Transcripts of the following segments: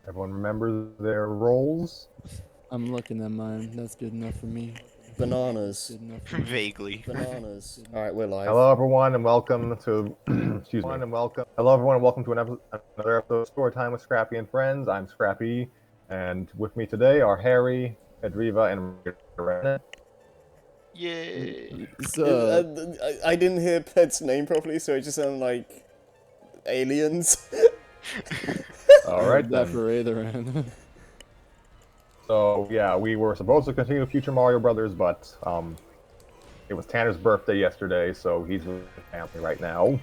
Everyone remembers their roles? I'm looking at mine. That's good enough for me. Bananas. Good enough for me. Vaguely. Bananas. Alright, we're live. Hello, everyone, and welcome to. Excuse me. Hello, everyone, and welcome to another episode of Storytime with Scrappy and Friends. I'm Scrappy, and with me today are Harry, Edriva, and Ren. Yay. So, I didn't hear Pet's name properly, so it just sounded like aliens. All right, that then. for either end. So, yeah, we were supposed to continue Future Mario Brothers, but it was Tanner's birthday yesterday, so he's with his family right now.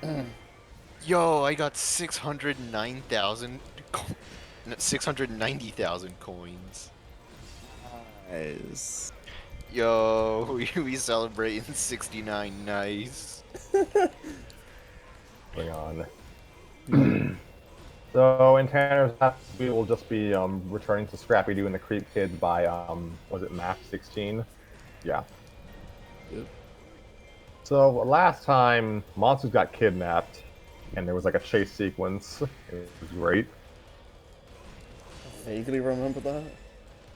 Yo, I got 690,000 coins. Nice. Yo, we celebrating 69 nice. Bring on. So in Tanner's house, we will just be returning to Scrappy Doo and the Creep Kids by was it map 16? Yeah. Yep. So last time monsters got kidnapped, and there was like a chase sequence. It was great. Vaguely remember that.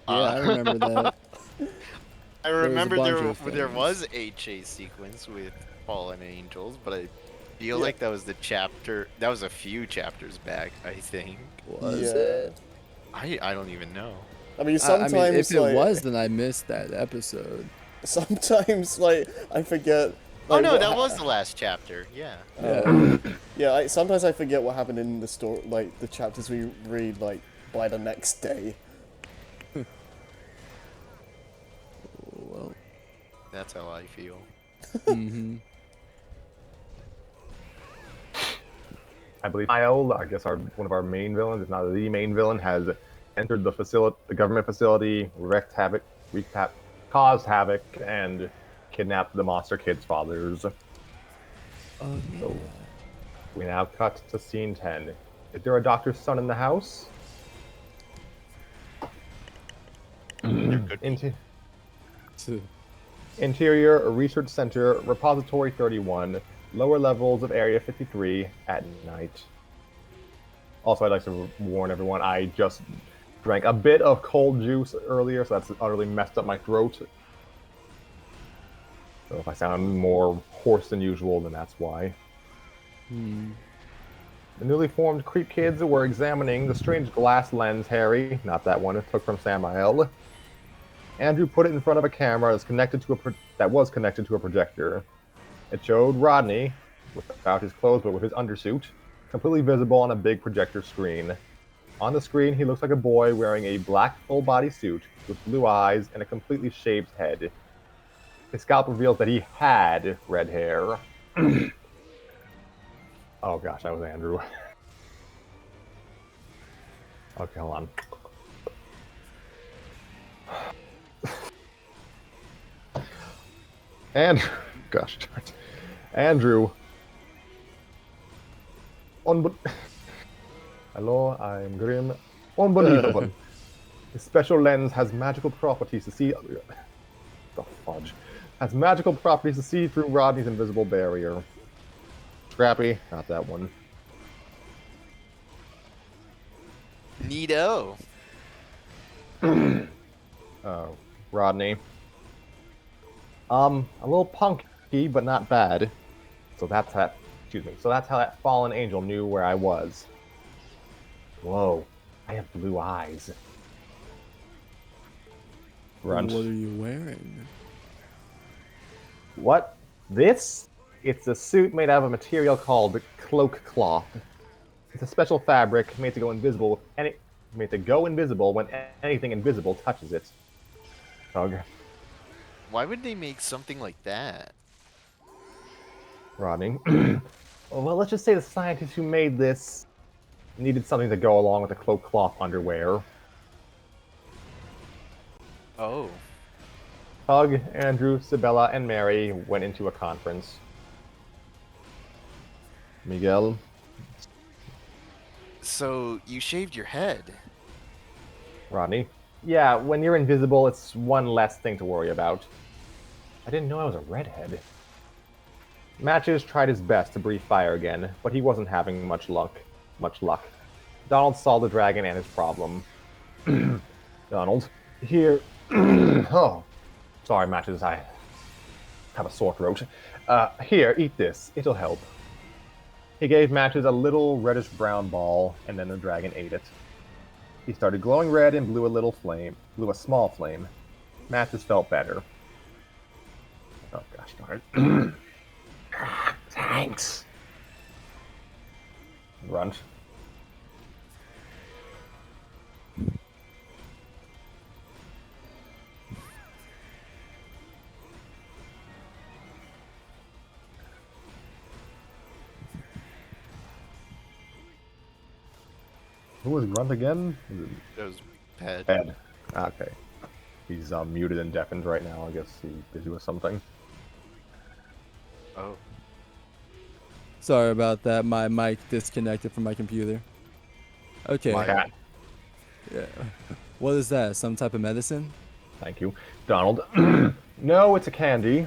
Yeah, I remember that. I was a remember bunch there of there things. was a chase sequence with fallen angels, but I feel Yeah. like that was the chapter. That was a few chapters back, I think. Was Yeah. it? I don't even know. I mean, I sometimes mean, if it like, was, then I missed that episode. sometimes like I forget. Oh Like, no, what that was the last chapter. Yeah. Yeah. Yeah, sometimes I forget what happened in the story, like the chapters we read, like by the next day. Well. That's how I feel. Mm-hmm. I believe Kyle, I guess one of our main villains, if not the main villain, has entered the government facility, caused havoc, and kidnapped the monster kids' fathers. Oh, yeah. So we now cut to scene 10. Is there a doctor's son in the house? Interior Research Center, Repository 31, lower levels of Area 53 at night. Also, I'd like to warn everyone, I just drank a bit of cold juice earlier, so that's utterly messed up my throat. So if I sound more hoarse than usual, then that's why. The newly formed Creep Kids were examining the strange glass lens Harry, not that one, it took from Samael. Andrew put it in front of a camera that was connected to a projector. It showed Rodney, without his clothes but with his undersuit, completely visible on a big projector screen. On the screen, he looks like a boy wearing a black full-body suit with blue eyes and a completely shaved head. His scalp reveals that he had red hair. Oh gosh, that was Andrew. Okay, hold on. Andrew, gosh darn it. Andrew. Hello, I'm Grim. Unbelievable. His special lens has magical properties to see. The fudge. Has magical properties to see through Rodney's invisible barrier. Scrappy, not that one. Neato. Rodney. A little punky, but not bad. So that's how that fallen angel knew where I was. Whoa, I have blue eyes. Grunt. What are you wearing? What? This? It's a suit made out of a material called cloak cloth. It's a special fabric made to go invisible when anything invisible touches it. Tug. Why would they make something like that? Rodney. Well, let's just say the scientists who made this needed something to go along with the cloak cloth underwear. Oh. Tug, Andrew, Sabella, and Mary went into a conference. Miguel. So you shaved your head. Rodney. Yeah, when you're invisible, it's one less thing to worry about. I didn't know I was a redhead. Matches tried his best to breathe fire again, but he wasn't having much luck. Donald saw the dragon and his problem. Donald, here. Oh, sorry, Matches. I have a sore throat. Here, eat this. It'll help. He gave Matches a little reddish-brown ball, and then the dragon ate it. He started glowing red and blew a small flame. Matches felt better. Oh gosh darn it. Thanks. Grunt. Who was Grunt again? It was Ped. Ed. Okay. He's muted and deafened right now. I guess he's busy with something. Oh. Sorry about that. My mic disconnected from my computer. Okay. My cat. Yeah. What is that? Some type of medicine? Thank you. Donald. No, it's a candy.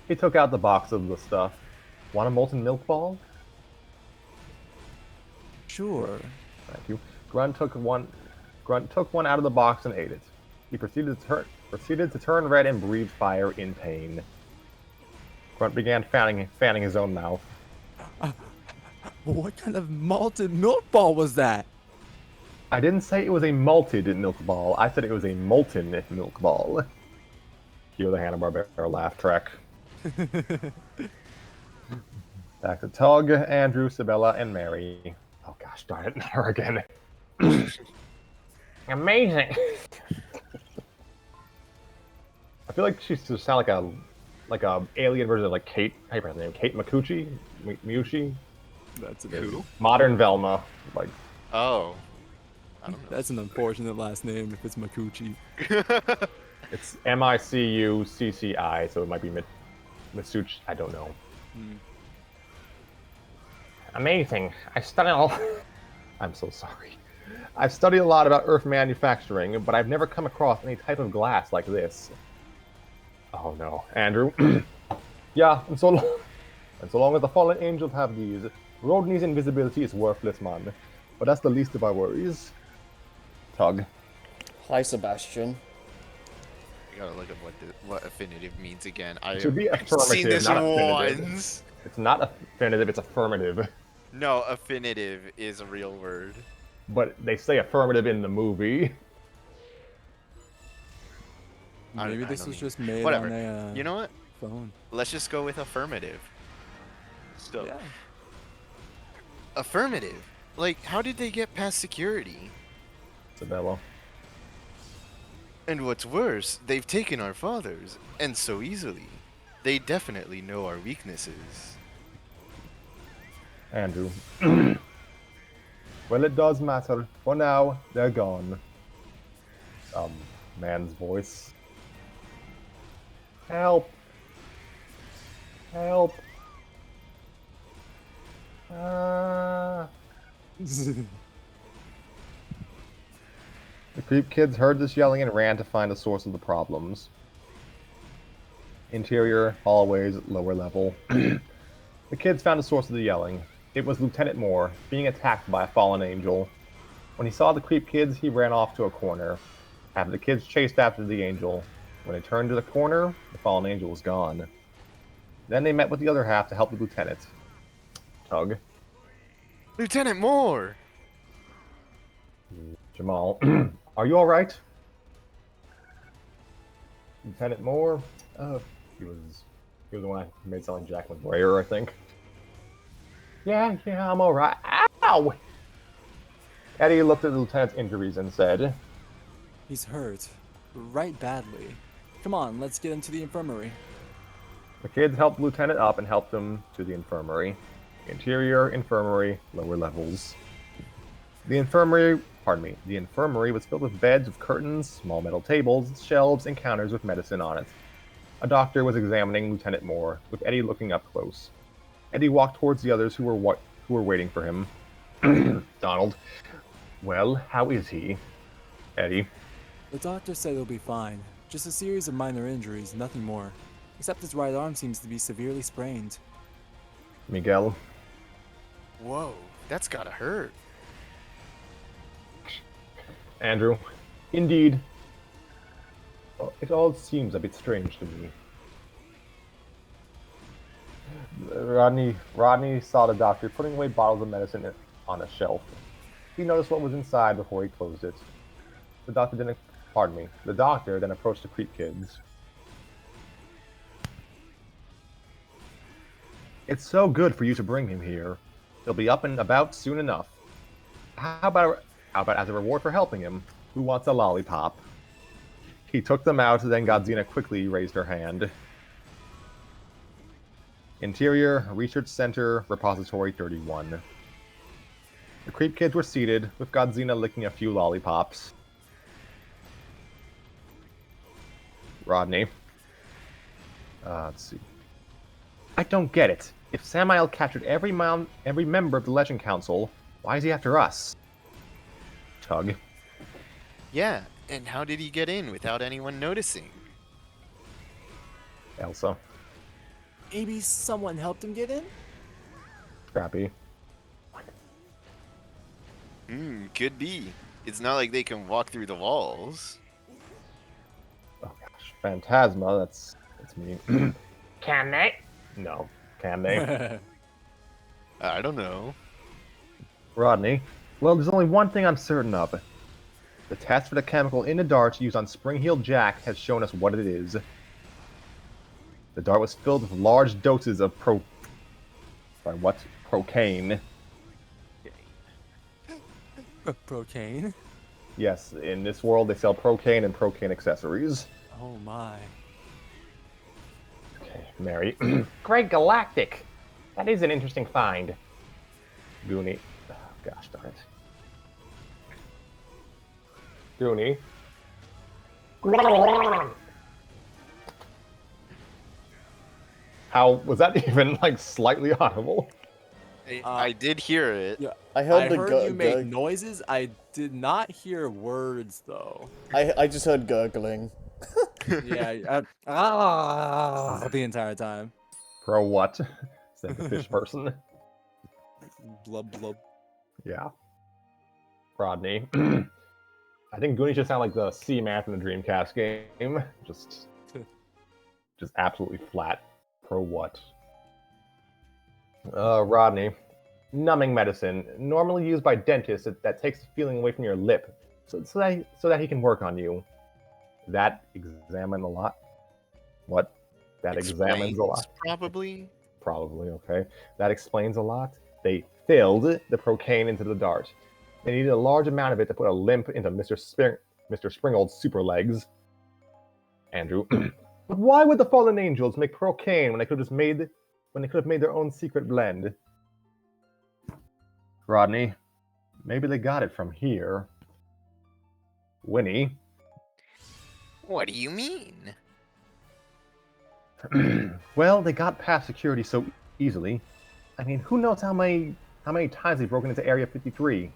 He took out the box of the stuff. Want a molten milk ball? Sure. Thank you. Grunt took one out of the box and ate it. He proceeded to turn red and breathe fire in pain. Grunt began fanning his own mouth. What kind of malted milk ball was that? I didn't say it was a malted milk ball. I said it was a molten milk ball. Cue the Hanna-Barbera laugh track. Back to Tug, Andrew, Sabella, and Mary. Oh gosh darn it, not her again. Amazing. I feel like she just sound like a alien version of like Kate. How you pronounce her name? Kate Micucci? Miucci? That's Who? Modern Velma. Like Oh. I don't know. That's an unfortunate last name if it's Makuchi. it's Micucci, so it might be Misuch. I don't know. Amazing. I'm so sorry. I've studied a lot about Earth manufacturing, but I've never come across any type of glass like this. Oh no, Andrew. Yeah, and so long as the fallen angels have these, Rodney's invisibility is worthless, man. But that's the least of our worries. Tug. Hi, Sebastian. I gotta look at what affinitive means again. It should be I've affirmative, seen this not affinitive. once. It's not affirmative, it's affirmative. No, affinitive is a real word. But they say affirmative in the movie. Maybe I this don't was mean- just made Whatever. on a You know what? phone. Let's just go with affirmative. So, Yeah. affirmative. Like, how did they get past security? Isabella. And what's worse, they've taken our fathers, and so easily. They definitely know our weaknesses. Andrew. Well, it does matter. For now, they're gone. Man's voice. Help. Help. The creep kids heard this yelling and ran to find the source of the problems. Interior, hallways, lower level. The kids found the source of the yelling. It was Lieutenant Moore, being attacked by a fallen angel. When he saw the creep kids, he ran off to a corner. Half of the kids chased after the angel. When they turned to the corner, the fallen angel was gone. Then they met with the other half to help the lieutenant. Tug. Lieutenant Moore! Jamal. Are you alright? Lieutenant Moore? He was the one I made sound like Jack McBrayer, I think. Yeah, I'm alright. Ow! Eddie looked at the lieutenant's injuries and said, He's hurt. Right badly. Come on, let's get him to the infirmary. the kids helped the lieutenant up and helped him to the infirmary. Interior, infirmary, lower levels. The infirmary was filled with beds with curtains, small metal tables, shelves, and counters with medicine on it. A doctor was examining Lieutenant Moore, with Eddie looking up close. Eddie walked towards the others who were waiting for him. Donald. Well, how is he? Eddie. The doctor said he'll be fine. Just a series of minor injuries, nothing more. Except his right arm seems to be severely sprained. Miguel. Whoa, that's gotta hurt. Andrew. Indeed. It all seems a bit strange to me. Rodney saw the doctor putting away bottles of medicine on a shelf. He noticed what was inside before he closed it. The doctor then approached the creep kids. It's so good for you to bring him here. He'll be up and about soon enough. How about as a reward for helping him, who wants a lollipop? He took them out, then Godzina quickly raised her hand. Interior, Research Center, Repository 31. The creep kids were seated, with Godzina licking a few lollipops. Rodney. Let's see. I don't get it. If Samael captured every member of the Legend Council, why is he after us? Tug. Yeah, and how did he get in without anyone noticing? Elsa. Maybe someone helped him get in? Scrappy. Could be. It's not like they can walk through the walls. Oh gosh, Phantasma, that's me. Can they? No. Can they? I don't know. Rodney. Well, there's only one thing I'm certain of. The test for the chemical in the dart used on Spring-Heeled Jack has shown us what it is. The dart was filled with large doses of Procaine. Procaine? Yes, in this world they sell Procaine and Procaine accessories. Oh my. Okay, Mary. Greg Galactic! That is an interesting find. Goonie. Oh, gosh darn it. Goonie. How was that even like slightly audible? I did hear it. Yeah, I heard I the heard you make noises. I did not hear words though. I just heard gurgling. Yeah, the entire time. Pro what? Said the fish person. Blub blub. Yeah. Rodney. I think Goonie should sound like the sea man from the Dreamcast game. Just absolutely flat. Pro what? Rodney. Numbing medicine, normally used by dentists that takes the feeling away from your lip, so that he can work on you. That examine a lot. What? That examines a lot. Probably. Probably, okay. That explains a lot. They filled the Procaine into the dart. They needed a large amount of it to put a limp into Mr. Springold's super legs. Andrew. But why would the fallen angels make Procaine when they could have made their own secret blend? Rodney. Maybe they got it from here. Winnie. What do you mean? Well, they got past security so easily. I mean, who knows how many times they've broken into Area 53?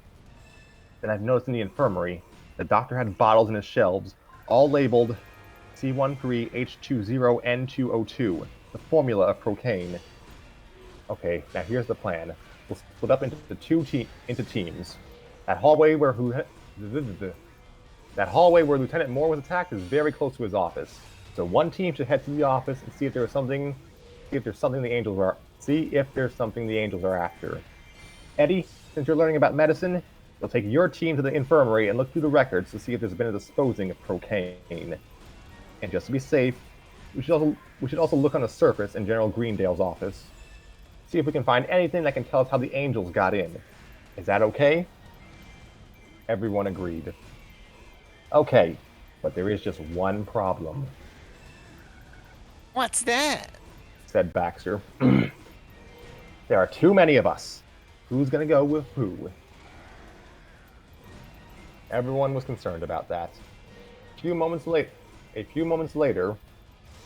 Then I've noticed in the infirmary, the doctor had bottles in his shelves, all labeled C13H20N202, the formula of Procaine. Okay, now here's the plan. We'll split up into teams. That hallway where Lieutenant Moore was attacked is very close to his office. So one team should head to the office and see if there's something the angels are after. Eddie, since you're learning about medicine, you'll take your team to the infirmary and look through the records to see if there's been a disposing of Procaine. And just to be safe, we should also look on the surface in General Greendale's office. See if we can find anything that can tell us how the angels got in. Is that okay? Everyone agreed. Okay, but there is just one problem. What's that? Said Baxter. There are too many of us. Who's gonna go with who? Everyone was concerned about that. A few moments later,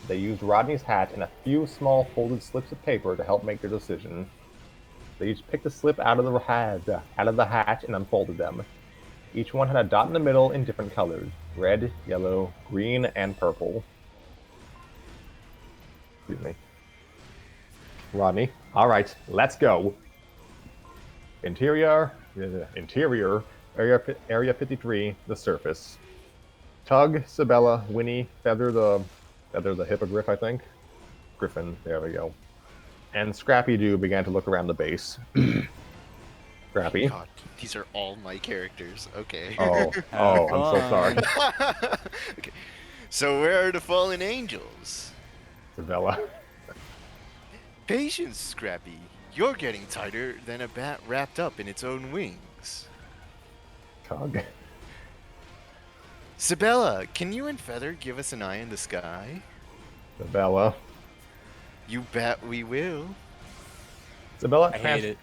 they used Rodney's hat and a few small folded slips of paper to help make their decision. They each picked a slip out of the hat and unfolded them. Each one had a dot in the middle in different colors: red, yellow, green, and purple. Excuse me. Rodney, all right, let's go. Interior, Area 53, the surface. Tug, Sabella, Winnie, Feather the hippogriff, I think. Griffin, there we go. And Scrappy Doo began to look around the base. Scrappy. God, these are all my characters. Okay. Oh, Have I'm so sorry. fun. Okay. So where are the fallen angels? Sabella. Patience, Scrappy. You're getting tighter than a bat wrapped up in its own wings. Tug. Sabella, can you and Feather give us an eye in the sky? Sabella. You bet we will. Sabella, I hate it.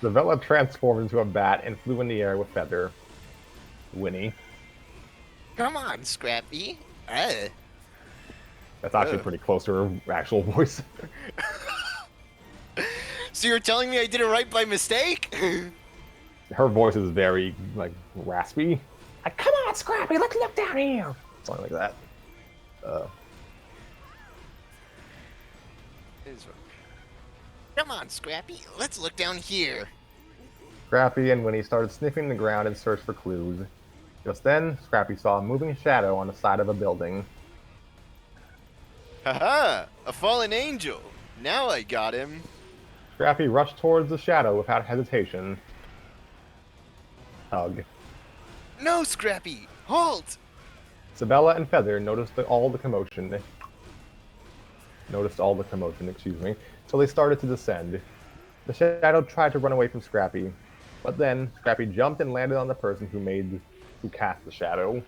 Sabella transformed into a bat and flew in the air with Feather. Winnie. Come on, Scrappy. That's actually pretty close to her actual voice. So you're telling me I did it right by mistake? Her voice is very, like, raspy. Like, come on, Scrappy, let's look down here. Something like that. Come on, Scrappy. Let's look down here. Scrappy and Winnie started sniffing the ground in search for clues. Just then, Scrappy saw a moving shadow on the side of a building. Haha! A fallen angel. Now I got him. Scrappy rushed towards the shadow without hesitation. Tug. No, Scrappy! Halt! Sabella and Feather noticed all the commotion, excuse me, so they started to descend. The shadow tried to run away from Scrappy, but then Scrappy jumped and landed on the person who cast the shadow.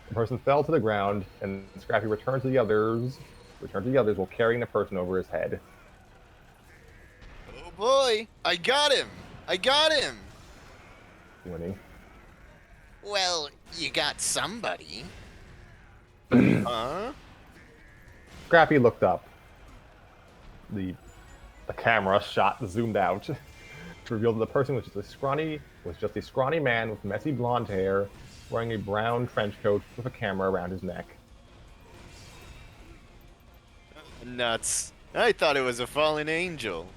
The person fell to the ground, and Scrappy returned to the others while carrying the person over his head. Oh boy! I got him! I got him! Winnie. Well, you got somebody. Huh? Scrappy looked up. The camera zoomed out to reveal that the person was just a scrawny man with messy blonde hair, wearing a brown trench coat with a camera around his neck. Nuts. I thought it was a fallen angel.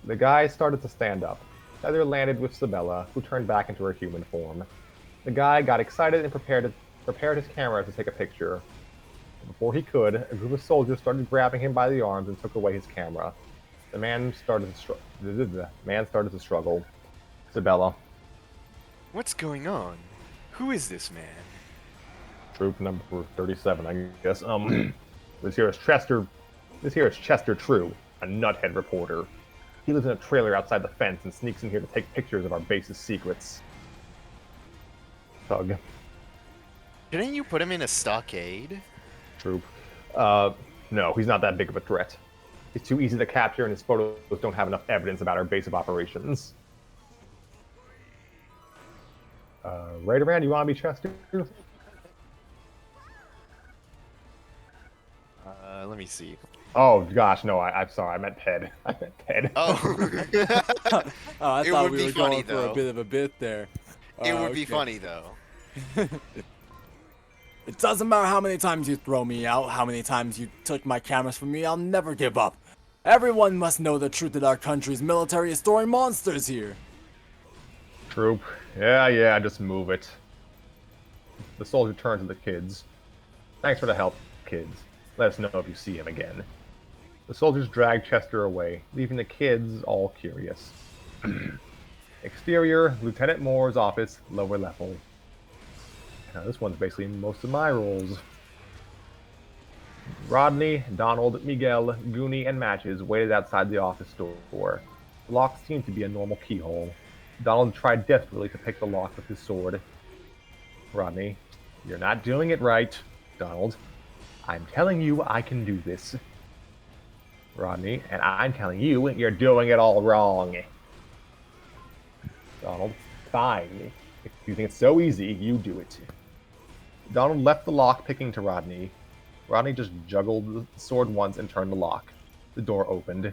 The guy started to stand up. Feather landed with Sabella, who turned back into her human form. The guy got excited and prepared his camera to take a picture. Before he could, a group of soldiers started grabbing him by the arms and took away his camera. The man started to struggle. Sabella. What's going on? Who is this man? Troop number 37, I guess. This here is Chester True, a nuthead reporter. He lives in a trailer outside the fence and sneaks in here to take pictures of our base's secrets. Tug. Didn't you put him in a stockade? Troop. No, he's not that big of a threat. He's too easy to capture and his photos don't have enough evidence about our base of operations. Right around, you want to be Chester? Let me see. Oh, gosh, no, I'm sorry, I meant Ped. I meant Ped. Oh. Oh, I It thought would we be were funny, going for though. a bit of a bit there. It would be Okay. funny, though. It doesn't matter how many times you throw me out, how many times you took my cameras from me, I'll never give up. Everyone must know the truth that our country's military is storing monsters here. Troop. Yeah, just move it. The soldier turned to the kids. Thanks for the help, kids. Let us know if you see him again. The soldiers dragged Chester away, leaving the kids all curious. Exterior, Lieutenant Moore's office, lower level. Now, this one's basically most of my roles. Rodney, Donald, Miguel, Goonie, and Matches waited outside the office door. The lock seemed to be a normal keyhole. Donald tried desperately to pick the lock with his sword. Rodney, you're not doing it right. Donald, I'm telling you I can do this. Rodney, and I'm telling you you're doing it all wrong. Donald, fine. If you think it's so easy, you do it. Donald left the lock picking to Rodney. Rodney just juggled the sword once and turned the lock. The door opened.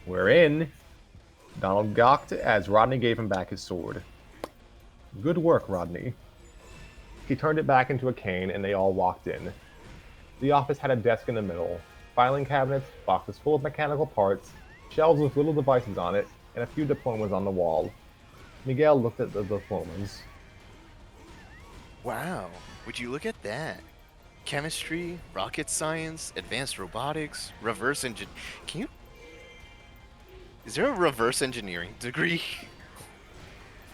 We're in. Donald gawked as Rodney gave him back his sword. Good work, Rodney. He turned it back into a cane and they all walked in. The office had a desk in the middle, filing cabinets, boxes full of mechanical parts, shelves with little devices on it, and a few diplomas on the wall. Miguel looked at the diplomas. Wow, would you look at that? Chemistry, rocket science, advanced robotics, reverse engine. Can you? Is there a reverse engineering degree?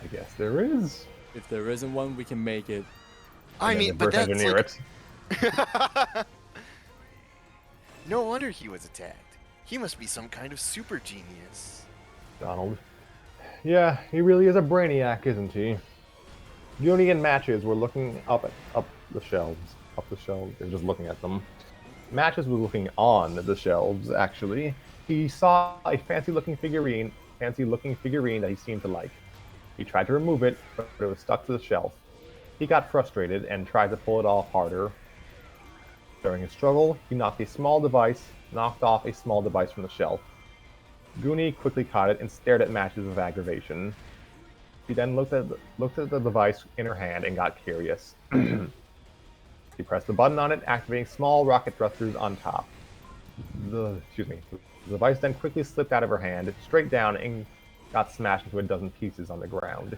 I guess there is. If there isn't one, we can make it. I And then mean, but reverse that's engineer like. it. No wonder he was attacked. He must be some kind of super genius. Donald. Yeah, he really is a brainiac, isn't he? Goonie and Matches were looking up the shelves. Up the shelves. They were just looking at them. Matches was looking on the shelves, actually. He saw a fancy-looking figurine that he seemed to like. He tried to remove it, but it was stuck to the shelf. He got frustrated and tried to pull it off harder. During his struggle, he knocked off a small device from the shelf. Goonie quickly caught it and stared at Matches with aggravation. He then looked at the device in her hand and got curious. He pressed the button on it, activating small rocket thrusters on top. The device then quickly slipped out of her hand, straight down, and got smashed into a dozen pieces on the ground.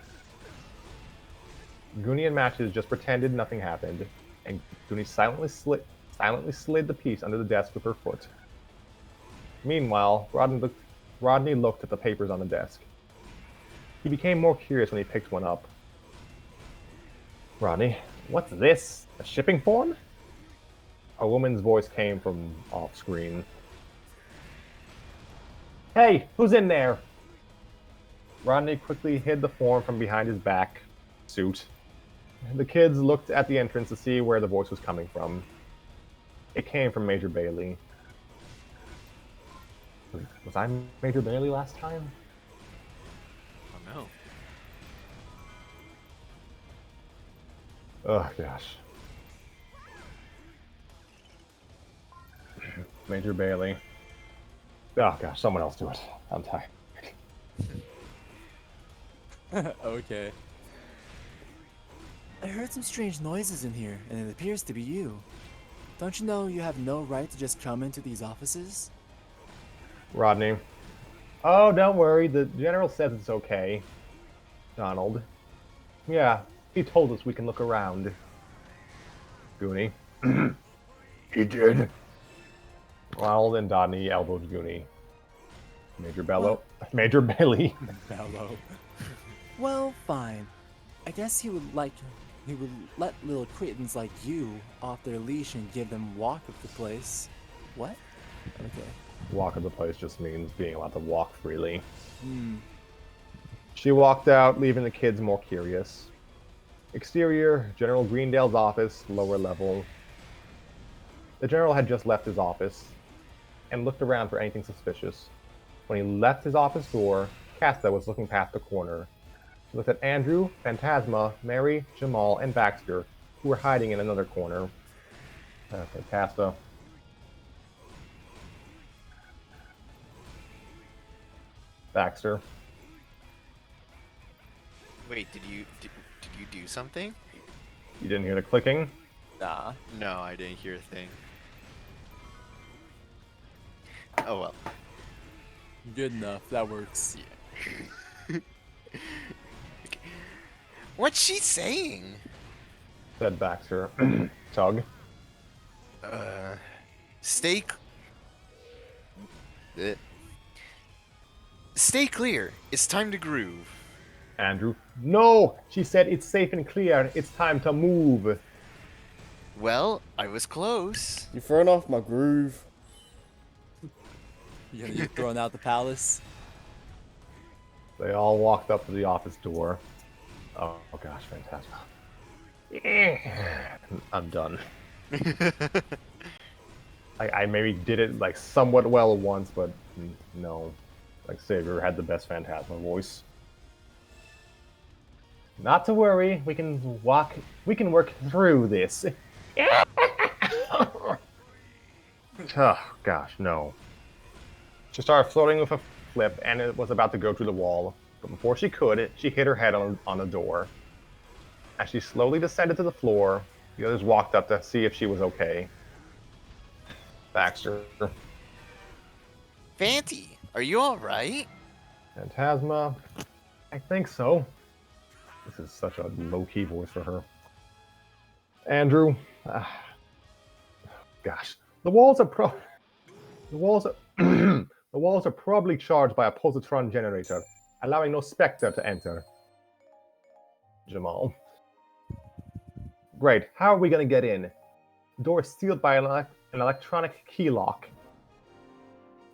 Goonie and Matches just pretended nothing happened, and Goonie silently slid the piece under the desk with her foot. Meanwhile, Rodney looked at the papers on the desk. He became more curious when he picked one up. Rodney, what's this? A shipping form? A woman's voice came from off screen. Hey, who's in there? Rodney quickly hid the form from behind his back suit. The kids looked at the entrance to see where the voice was coming from. It came from Major Bailey. Was I Major Bailey last time? Oh no. Oh gosh. Major Bailey. Oh gosh, someone else do it. I'm tired. Okay. I heard some strange noises in here, and it appears to be you. Don't you know you have no right to just come into these offices? Rodney. Oh, don't worry. The general says it's okay. Donald. Yeah, he told us we can look around. Goonie. He did. Ronald and Dodney elbowed Goonie. Major Bailey. Bellow. Well, fine. I guess he would let little cretins like you off their leash and give them walk of the place. What? Okay. Walk of the place just means being allowed to walk freely. She walked out, leaving the kids more curious. Exterior, General Greendale's office, lower level. The general had just left his office and looked around for anything suspicious. When he left his office door, Casta was looking past the corner. She looked at Andrew, Phantasma, Mary, Jamal, and Baxter, who were hiding in another corner. Okay, Casta. Baxter. Wait, did you do something? You didn't hear the clicking? Nah. No, I didn't hear a thing. Oh well. Good enough. That works. Yeah. What's she saying? Said Baxter. Tug. Stay. Stay clear. It's time to groove. Andrew. No! She said it's safe and clear. It's time to move. Well, I was close. You've thrown off my groove. You're throwing out the palace. They all walked up to the office door. Oh gosh, fantastic. I'm done. I maybe did it like somewhat well once, but no. Like Xavier had the best Phantasma voice. Not to worry, we can work through this. Oh gosh, no. She started floating with a flip, and it was about to go through the wall. But before she could, she hit her head on the door. As she slowly descended to the floor, the others walked up to see if she was okay. Baxter. Fanty, are you alright? Phantasma. I think so. This is such a low-key voice for her. Andrew, gosh, the walls are the walls are the walls are probably charged by a positron generator, allowing no specter to enter. Jamal. Great. How are we going to get in? The door is sealed by an electronic key lock.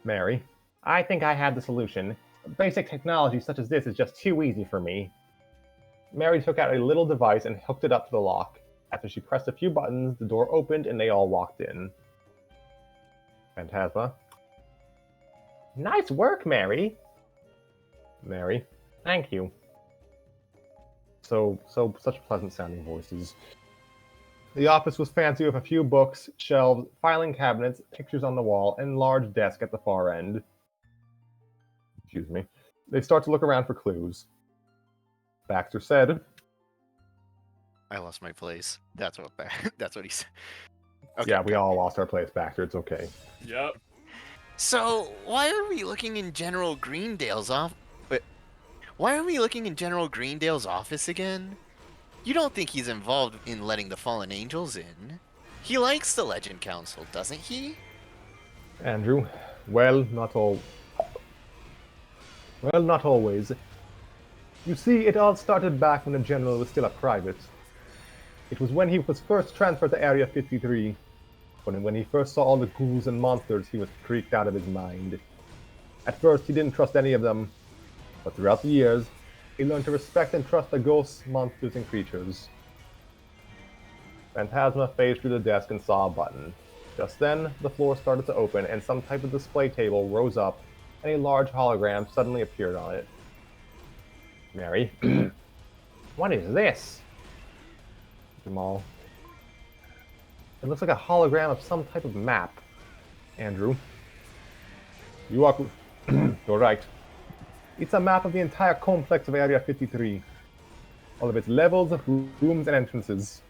Mary. I think I have the solution. Basic technology such as this is just too easy for me. Mary took out a little device and hooked it up to the lock. After she pressed a few buttons, the door opened and they all walked in. Phantasma. Nice work, Mary. Mary. Thank you. Such pleasant sounding voices. The office was fancy with a few books, shelves, filing cabinets, pictures on the wall, and a large desk at the far end. Excuse me. They start to look around for clues. Baxter said, I lost my place. That's what that's what he said. Okay. yeah, we all lost our place, Baxter. It's okay. Yep. So why are we looking in General Greendale's why are we looking in General Greendale's office again? You don't think he's involved in letting the fallen angels in? He likes the Legend Council, doesn't he? Andrew, well, not always. You see, it all started back when the General was still a private. It was when he was first transferred to Area 53. When he first saw all the ghouls and monsters, he was freaked out of his mind. At first, he didn't trust any of them, but throughout the years, he learned to respect and trust the ghosts, monsters, and creatures. Phantasma phased through the desk and saw a button. Just then, the floor started to open, and some type of display table rose up, and a large hologram suddenly appeared on it. Mary. What is this? Jamal. It looks like a hologram of some type of map. Andrew. You are... You're right. It's a map of the entire complex of Area 53. All of its levels, rooms, and entrances.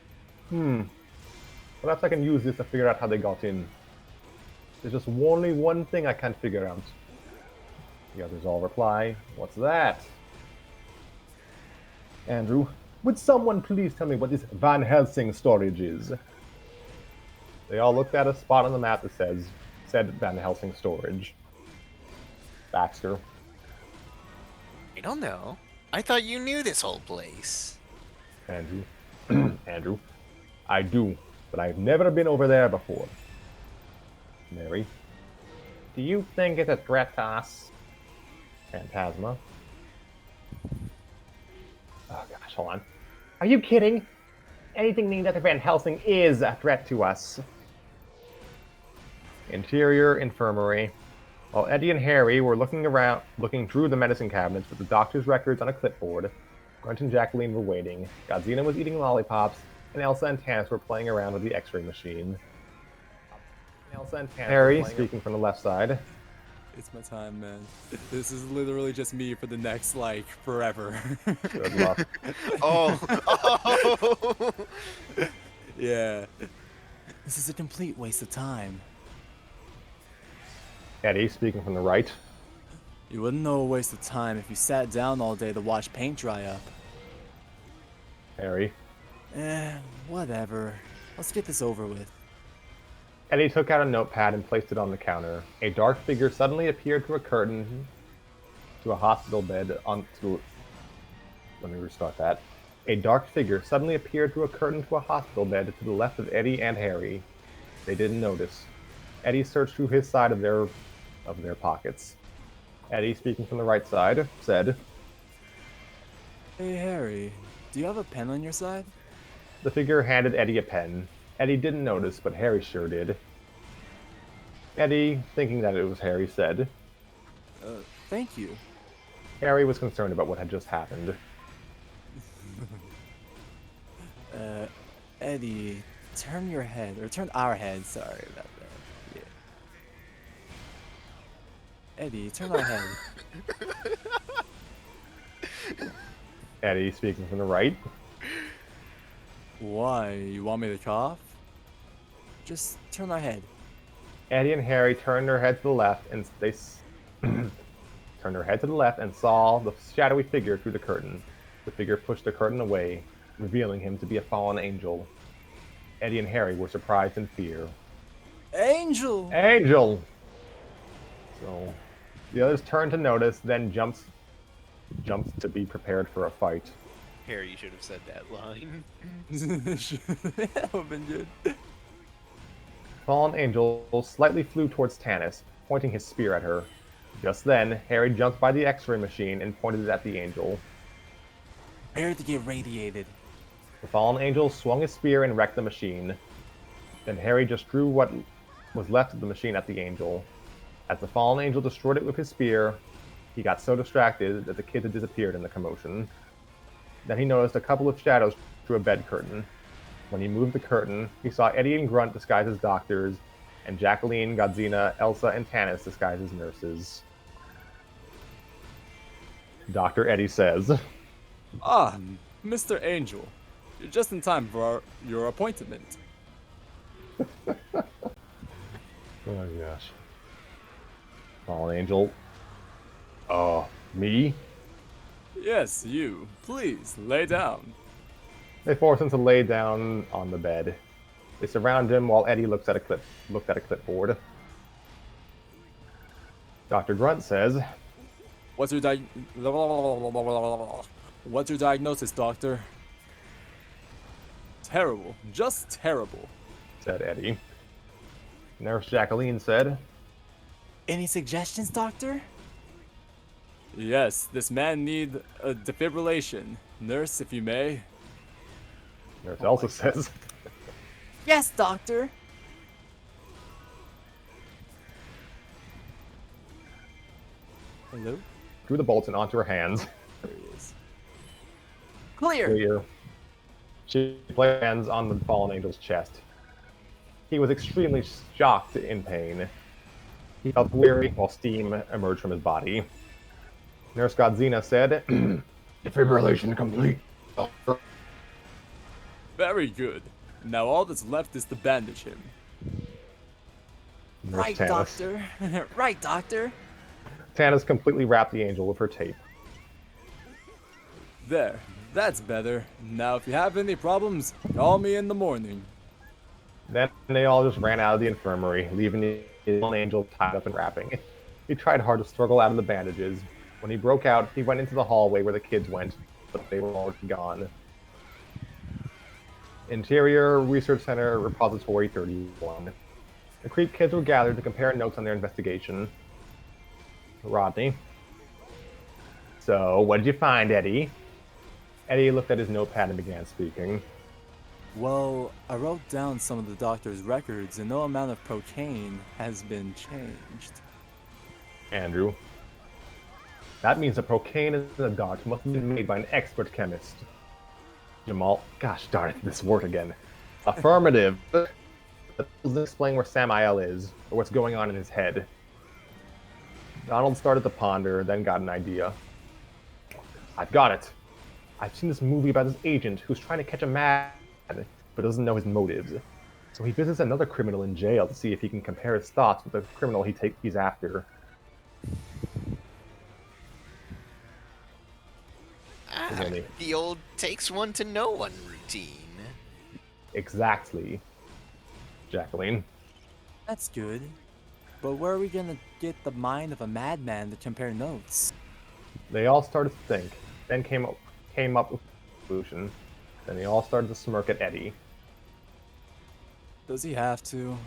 Perhaps I can use this to figure out how they got in. There's just only one thing I can't figure out. The others all reply, what's that? Andrew, would someone please tell me what this Van Helsing storage is? They all looked at a spot on the map that said Van Helsing storage. Baxter. I don't know. I thought you knew this whole place. Andrew. Andrew. I do, but I've never been over there before. Mary. Do you think it's a threat to us? Phantasma. Oh gosh, hold on. Are you kidding? Anything named after Van Helsing is a threat to us. Interior infirmary. While Eddie and Harry were looking through the medicine cabinets with the doctor's records on a clipboard, Grunt and Jacqueline were waiting, Godzina was eating lollipops, and Elsa and Tannis were playing around with the X-ray machine. Harry, speaking from the left side. It's my time, man. This is literally just me for the next, like, forever. Good luck. Oh. Yeah. This is a complete waste of time. Eddie, speaking from the right. You wouldn't know a waste of time if you sat down all day to watch paint dry up. Harry. Whatever. Let's get this over with. Eddie took out a notepad and placed it on the counter. A dark figure suddenly appeared through a curtain to a hospital bed onto... Let me restart that. A dark figure suddenly appeared through a curtain to a hospital bed to the left of Eddie and Harry. They didn't notice. Eddie searched through his side of their pockets. Eddie, speaking from the right side, said, Hey, Harry. Do you have a pen on your side? The figure handed Eddie a pen. Eddie didn't notice, but Harry sure did. Eddie, thinking that it was Harry, said, Thank you. Harry was concerned about what had just happened. Eddie, turn your head, or turn our head, sorry about that. Yeah. Eddie, turn our head. Eddie, speaking from the right. Why? You want me to cough? Just turn our head. Eddie and Harry turned their head to the left, and turned their head to the left and saw the shadowy figure through the curtain. The figure pushed the curtain away, revealing him to be a fallen angel. Eddie and Harry were surprised in fear. Angel! Angel! So, the others turn to notice, then jumps to be prepared for a fight. Harry, you should have said that line. That would've been good. Fallen Angel slightly flew towards Tannis, pointing his spear at her. Just then, Harry jumped by the X-ray machine and pointed it at the angel. Prepare to get radiated. The fallen angel swung his spear and wrecked the machine. Then Harry just drew what was left of the machine at the angel. As the fallen angel destroyed it with his spear, he got so distracted that the kids had disappeared in the commotion. Then he noticed a couple of shadows through a bed curtain. When he moved the curtain, he saw Eddie and Grunt disguised as doctors, and Jacqueline, Godzina, Elsa, and Tannis disguised as nurses. Dr. Eddie says, Ah, Mr. Angel. You're just in time for your appointment. oh my gosh. Fallen Angel. Me? Yes, you. Please, lay down. They force him to lay down on the bed. They surround him while Eddie looked at a clipboard. Dr. Grunt says, What's your diagnosis, doctor? Terrible. Just terrible. said Eddie. Nurse Jacqueline said, Any suggestions, doctor? Yes, this man needs a defibrillation. Nurse, if you may. Nurse Elsa says, Yes, doctor. Hello? drew the Bolton onto her hands. There he is. Clear. Clear. She placed hands on the fallen angel's chest. He was extremely shocked and in pain. He felt weary while steam emerged from his body. Nurse Godzina said, Defibrillation complete. Very good. Now all that's left is to bandage him. Nurse Right, Tannis. doctor. Right, doctor. Tannis completely wrapped the angel with her tape. There. That's better. Now if you have any problems, call me in the morning. Then they all just ran out of the infirmary, leaving the fallen angel tied up and wrapping. He tried hard to struggle out of the bandages. When he broke out, he went into the hallway where the kids went, but they were already gone. Interior Research Center, Repository 31. The Creep kids were gathered to compare notes on their investigation. Rodney. So, what did you find, Eddie? Eddie looked at his notepad and began speaking. Well, I wrote down some of the doctor's records and no amount of cocaine has been changed. Andrew. That means the cocaine in the dark must have been made by an expert chemist. Jamal. Gosh darn it, this word again. Affirmative. That doesn't explain where Samael is, or what's going on in his head. Donald started to ponder, then got an idea. I've got it. I've seen this movie about this agent who's trying to catch a man, but doesn't know his motives. So he visits another criminal in jail to see if he can compare his thoughts with the criminal he's after. The old takes one to know one routine. Exactly. Jacqueline. That's good. But where are we gonna get the mind of a madman to compare notes? They all started to think, then came up with a solution. Then they all started to smirk at Eddie. Does he have to?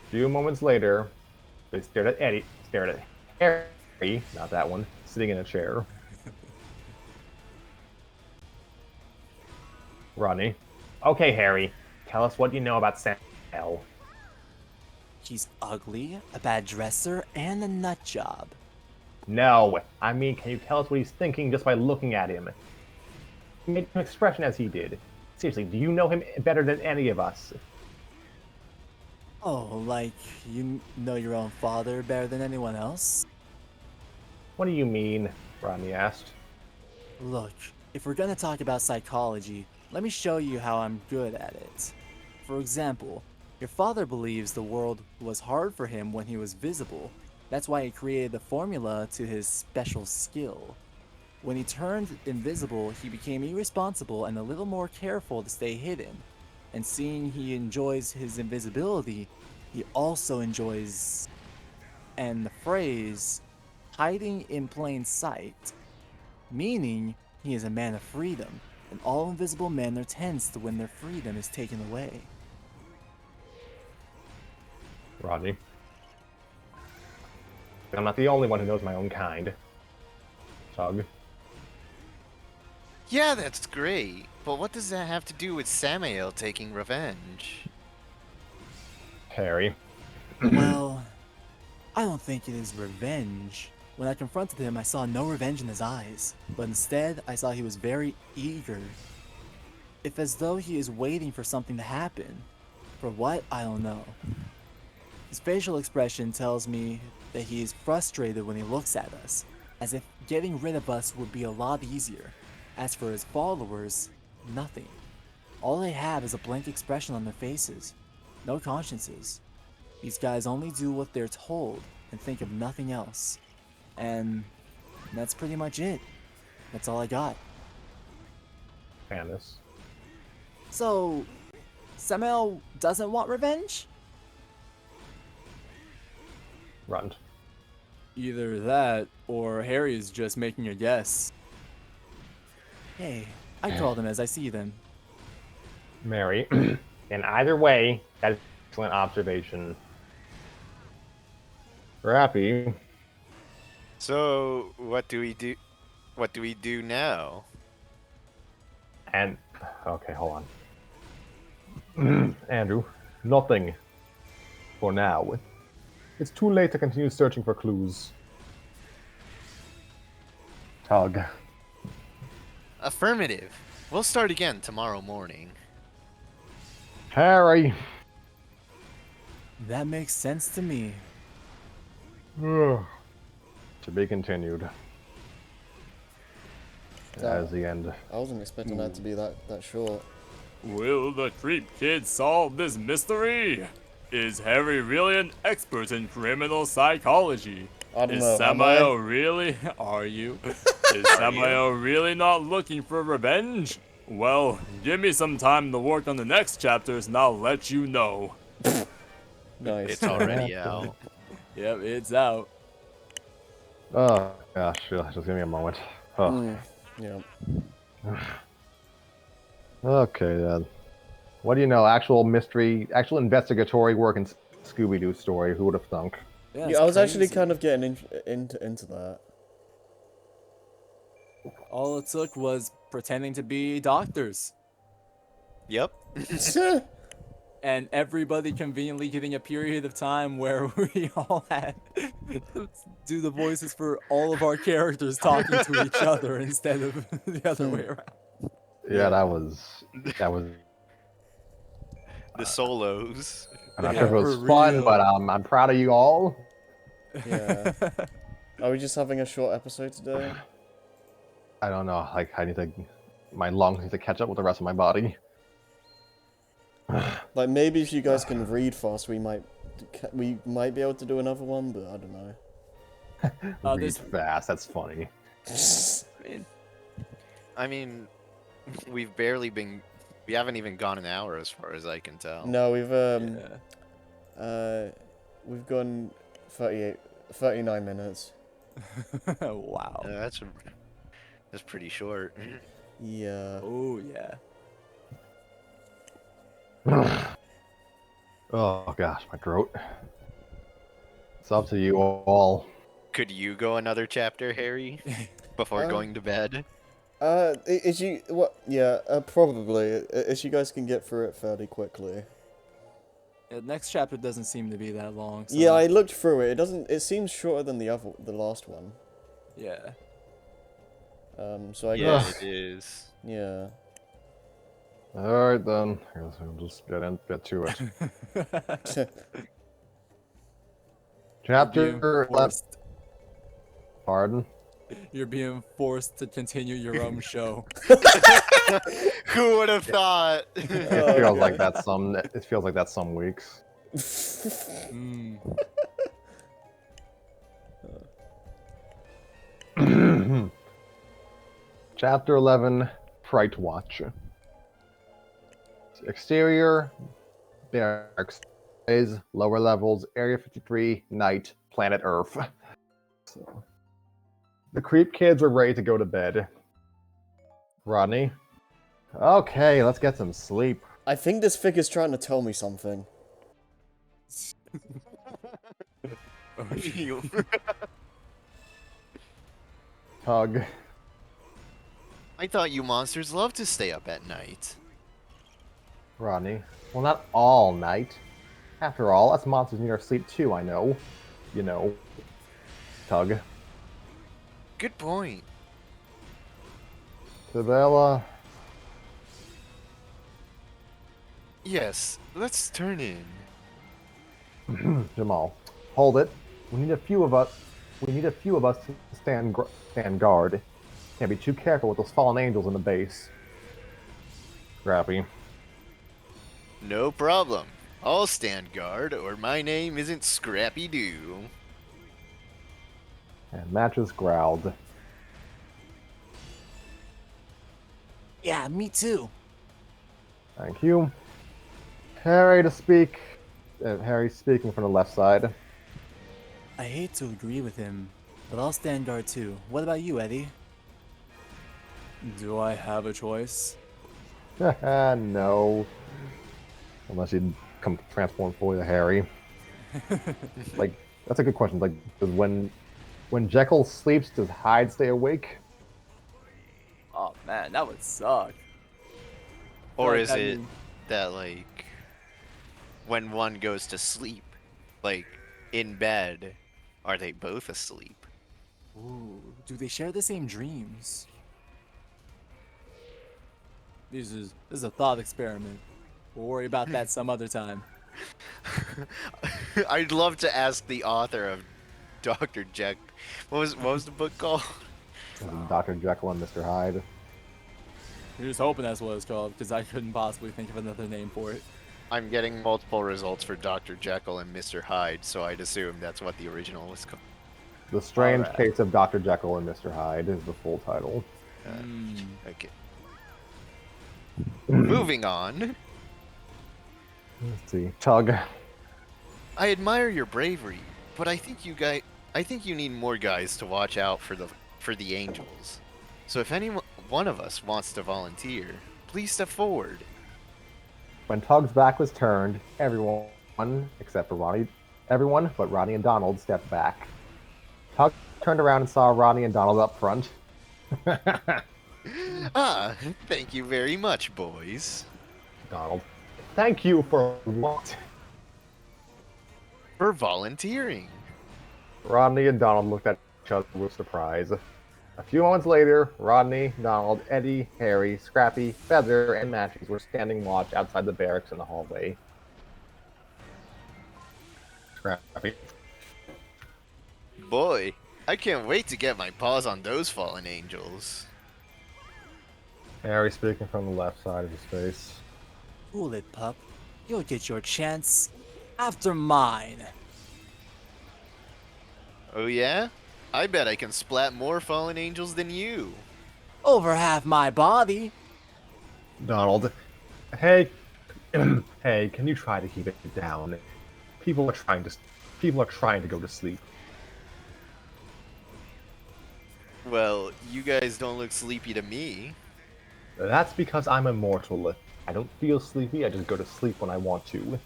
A few moments later, they stared at Harry, not that one, sitting in a chair. Rodney. Okay, Harry, tell us what you know about Samael. He's ugly, a bad dresser, and a nut job. No, I mean, can you tell us what he's thinking just by looking at him? He made an expression as he did. Seriously, do you know him better than any of us? Oh, like you know your own father better than anyone else? What do you mean? Rodney asked. Look, if we're gonna talk about psychology, let me show you how I'm good at it. For example, your father believes the world was hard for him when he was visible. That's why he created the formula to his special skill. When he turned invisible, he became irresponsible and a little more careful to stay hidden. And seeing he enjoys his invisibility, he also enjoys, and the phrase, hiding in plain sight, meaning he is a man of freedom, and all invisible men are tensed when their freedom is taken away. Rodney. I'm not the only one who knows my own kind. Tug. Yeah, that's great. But what does that have to do with Samael taking revenge? Harry. Well, I don't think it is revenge. When I confronted him, I saw no revenge in his eyes, but instead, I saw he was very eager. If as though he is waiting for something to happen. For what? I don't know. His facial expression tells me that he is frustrated when he looks at us, as if getting rid of us would be a lot easier. As for his followers, nothing. All they have is a blank expression on their faces. No consciences. These guys only do what they're told and think of nothing else. And that's pretty much it. That's all I got. Candace. So, Samael doesn't want revenge? Runt. Either that, or Harry is just making a guess. Hey, I call them as I see them. Mary. In either way, that is an excellent observation. Scrappy. So, what do we do? What do we do now? And okay, hold on. Andrew, nothing for now. It's too late to continue searching for clues. Tug. Affirmative. We'll start again tomorrow morning. Harry. That makes sense to me. To be continued. As the end. I wasn't expecting that to be that short. Will the Creep Kid solve this mystery? Is Harry really an expert in criminal psychology? I don't Is know. Am Samael I? really? Are you? Is Samael really not looking for revenge? Well, give me some time to work on the next chapters and I'll let you know. Nice. It's already out. Yep, it's out. Oh gosh, just give me a moment. Oh. Yeah. Okay then. What do you know? Actual mystery, actual investigatory work in Scooby-Doo story. Who would have thunk? Yeah, it's I was actually crazy. kind of getting into that. All it took was pretending to be doctors. Yep. And everybody conveniently getting a period of time where we all had to do the voices for all of our characters talking to each other instead of the other way around. Yeah, that was. The solos. I'm not Yeah, sure if it was for fun, real. but I'm proud of you all. Yeah. Are we just having a short episode today? I don't know. Like I need to, my lungs need to catch up with the rest of my body. Like maybe if you guys can read fast, we might be able to do another one, but I don't know. Read this- fast. That's funny. I mean, we haven't even gone an hour as far as I can tell. No, we've Yeah. we've gone 39 minutes. Wow. That's pretty short. Yeah. Oh, yeah. Oh gosh, my throat. It's up to you all. Could you go another chapter, Harry, before going to bed? Is you what? Yeah, probably. If you guys can get through it fairly quickly. The next chapter doesn't seem to be that long. So, Yeah, I looked through it. It doesn't. It seems shorter than the last one. Yeah. So I Yeah, guess. it is. Yeah. All right then. I guess we'll just get to it. Chapter Being 11. forced- Pardon. You're being forced to continue your own show. Who would have thought? It feels like that's some. It feels like that's some weeks. Mm. Chapter 11, Fright Watch. Exterior, barracks. Lower levels, Area 53, night, planet Earth. So, the creep kids are ready to go to bed. Rodney? Okay, let's get some sleep. I think this figure's trying to tell me something. Tug. I thought you monsters loved to stay up at night. Rodney. Well, not all night. After all, us monsters need our sleep too, I know. You know. Tug. Good point. Isabella. Yes, let's turn in. Jamal. Hold it. We need a few of us. We need a few of us to stand guard. Can't be too careful with those fallen angels in the base. Scrappy. No problem. I'll stand guard, or my name isn't Scrappy Doo. And Matches growled. Yeah, me too. Thank you. Harry to speak. Harry speaking from the left side. I hate to agree with him, but I'll stand guard too. What about you, Eddie? Do I have a choice? No. Unless you come transform fully to Harry. Like, that's a good question. Like, does when Jekyll sleeps, does Hyde stay awake? Oh man, that would suck. Or Like, is I it mean- that, like, when one goes to sleep, like, in bed, are they both asleep? Ooh, do they share the same dreams? This is a thought experiment. We'll worry about that some other time. I'd love to ask the author of Dr. Jekyll. What was the book called? Dr. Jekyll and Mr. Hyde. You're just hoping that's what it's called, because I couldn't possibly think of another name for it. I'm getting multiple results for Dr. Jekyll and Mr. Hyde, so I'd assume that's what the original was called. The Strange Alright. Case of Dr. Jekyll and Mr. Hyde is the full title. Okay. Moving on. Let's see. Tug. I admire your bravery, but I think you need more guys to watch out for the angels. So if any one of us wants to volunteer, please step forward. When Tug's back was turned, everyone, except for Ronnie, everyone but Ronnie and Donald stepped back. Tug turned around and saw Ronnie and Donald up front. Ah, thank you very much, boys. Donald. Thank you for what? For volunteering. Rodney and Donald looked at each other with surprise. A few moments later, Rodney, Donald, Eddie, Harry, Scrappy, Feather, and Matches were standing watch outside the barracks in the hallway. Scrappy. Boy, I can't wait to get my paws on those fallen angels. Harry speaking from the left side of his face. Cool it, pup. You'll get your chance after mine. Oh yeah? I bet I can splat more fallen angels than you. Over half my body. Donald. Hey, hey, can you try to keep it down? People are trying to go to sleep. Well, you guys don't look sleepy to me. That's because I'm immortal. I don't feel sleepy, I just go to sleep when I want to.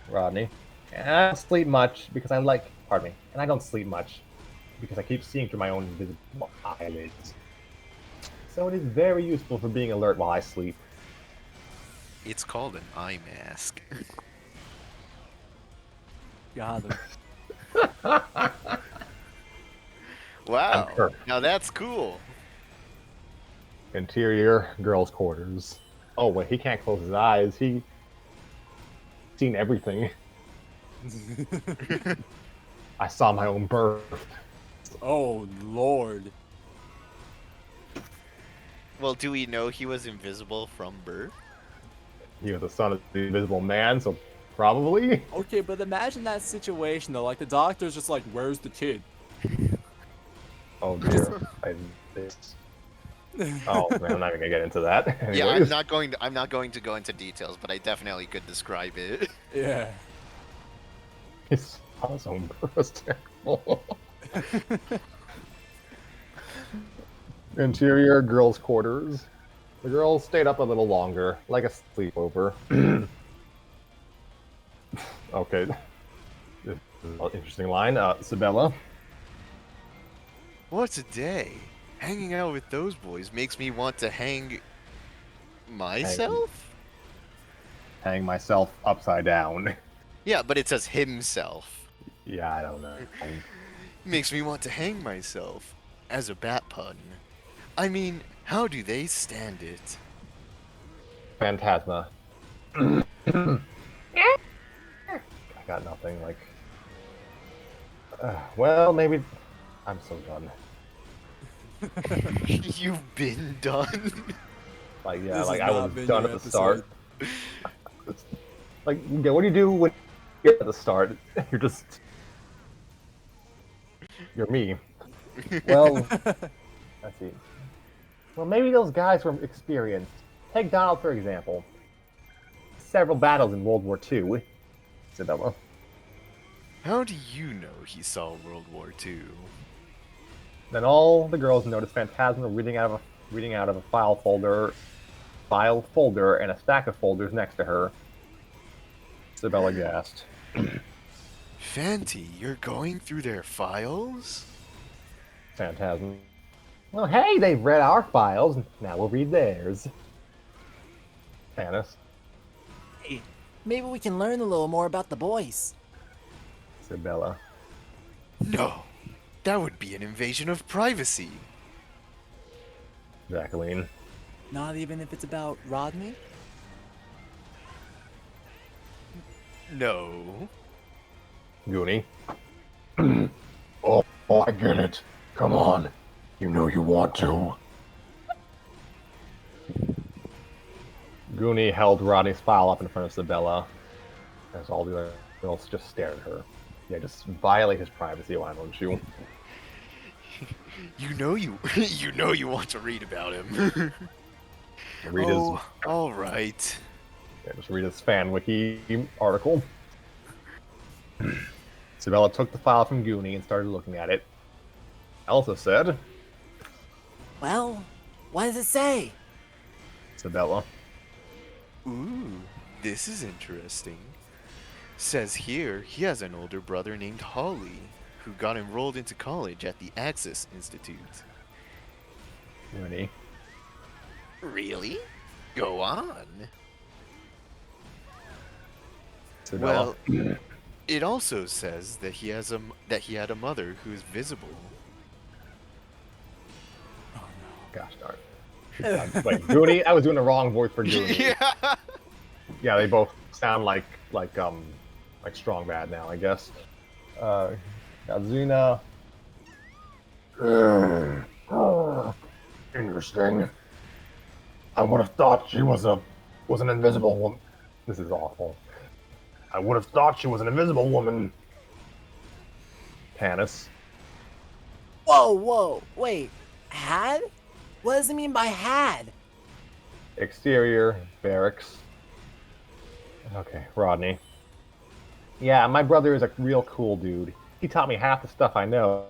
Rodney. And I don't sleep much because I like, pardon me, and I don't sleep much because I keep seeing through my own invisible eyelids. So it is very useful for being alert while I sleep. It's called an eye mask. Got him. Wow, sure. now that's cool. Interior, girls' quarters. Oh wait, he can't close his eyes. He's seen everything. I saw my own birth. Oh lord. Well, do we know he was invisible from birth? He was the son of the Invisible Man, so probably. Okay, but imagine that situation though. Like the doctor's just like, "Where's the kid?" Oh dear. I did this. Oh man, I'm not even gonna get into that. Yeah, Anyways, I'm not going to go into details, but I definitely could describe it. Yeah. it's awesome. It's terrible. Interior girls' quarters. The girls stayed up a little longer, like a sleepover. Okay, this is an interesting line. Sabella. What's a day? Hanging out with those boys makes me want to hang myself? Hang myself upside down. Yeah, but it says himself. Yeah, I don't know. Makes me want to hang myself. As a bat pun. I mean, how do they stand it? Phantasma. I got nothing. Like, well, maybe I'm so done. You've been done. Like, yeah, This like has I not was been done your at the start. episode. Like, yeah, what do you do when you're at the start? You're me. Well, let's see. Well, maybe those guys were experienced. Take Donald, for example. Several battles in World War II. Isabella. How do you know he saw World War II? Then all the girls noticed Phantasma reading out of a file folder, and a stack of folders next to her. Isabella gasped. Fanty, you're going through their files? Phantasm. Well, hey, they've read our files. Now we'll read theirs. Tanis. Hey, maybe we can learn a little more about the boys. Isabella. No, that would be an invasion of privacy. Jacqueline. Not even if it's about Rodney? No. Goonie. Oh, I get it. Come on. You know you want to. Goonie held Rodney's file up in front of Isabella, as all the other girls just stared at her. Yeah, just violate his privacy, why don't you? You know you want to read about him. Read Oh, all right. just read his fan wiki article. Isabella took the file from Goonie and started looking at it. Elsa said, Well, what does it say? Isabella. Ooh, this is interesting. Says here he has an older brother named Holly, who got enrolled into college at the Axis Institute. Goonie. Really? Go on. Isabella. Well, it also says that he had a mother who is visible. Gosh darn. Wait, Goonie? I was doing the wrong voice for Goonie. Yeah. Yeah, they both sound like Strong Bad now, I guess. Gazina. Interesting. I would have thought she was an invisible woman. This is awful. I would have thought she was an invisible woman. Tanis. Whoa, wait. Had? What does it mean by had? Exterior, barracks. Okay, Rodney. Yeah, my brother is a real cool dude. He taught me half the stuff I know.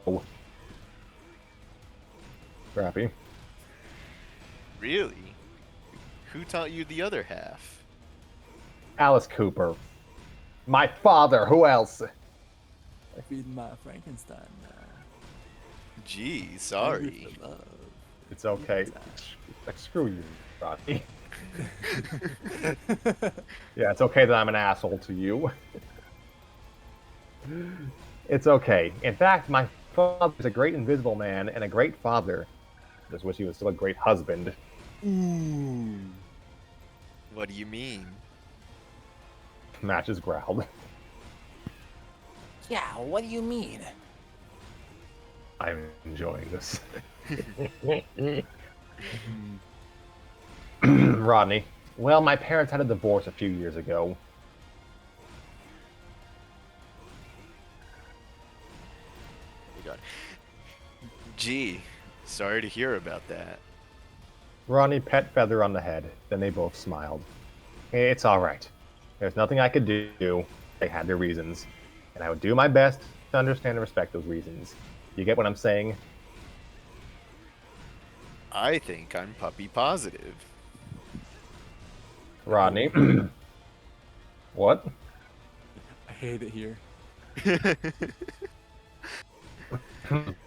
Scrappy. Really? Who taught you the other half? Alice Cooper. My father, who else? Feeding my Frankenstein now. Gee, Hungry sorry. for love. It's okay. Like, screw you, Rodney. Yeah, it's okay that I'm an asshole to you. It's okay. In fact, my father's a great invisible man and a great father. Just wish he was still a great husband. Ooh. What do you mean? Matches growled. Yeah, what do you mean? I'm enjoying this. Rodney. Well, my parents had a divorce a few years ago. Oh my God. Gee, sorry to hear about that. Ronnie pet Feather on the head. Then they both smiled. It's all right. There's nothing I could do. They had their reasons, and I would do my best to understand and respect those reasons. You get what I'm saying? I think I'm puppy positive. Rodney. What? I hate it here.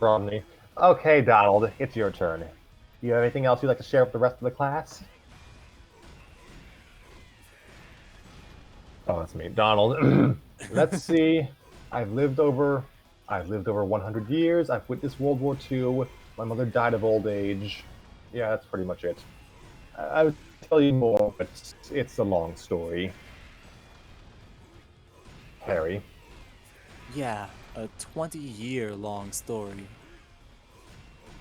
Rodney. Okay, Donald, it's your turn. You have anything else you'd like to share with the rest of the class? Oh, that's me. Donald. Let's see. I've lived over 100 years. I've witnessed World War II. My mother died of old age. Yeah, that's pretty much it. I would tell you more, but it's a long story. Harry. Yeah, a 20-year-long story.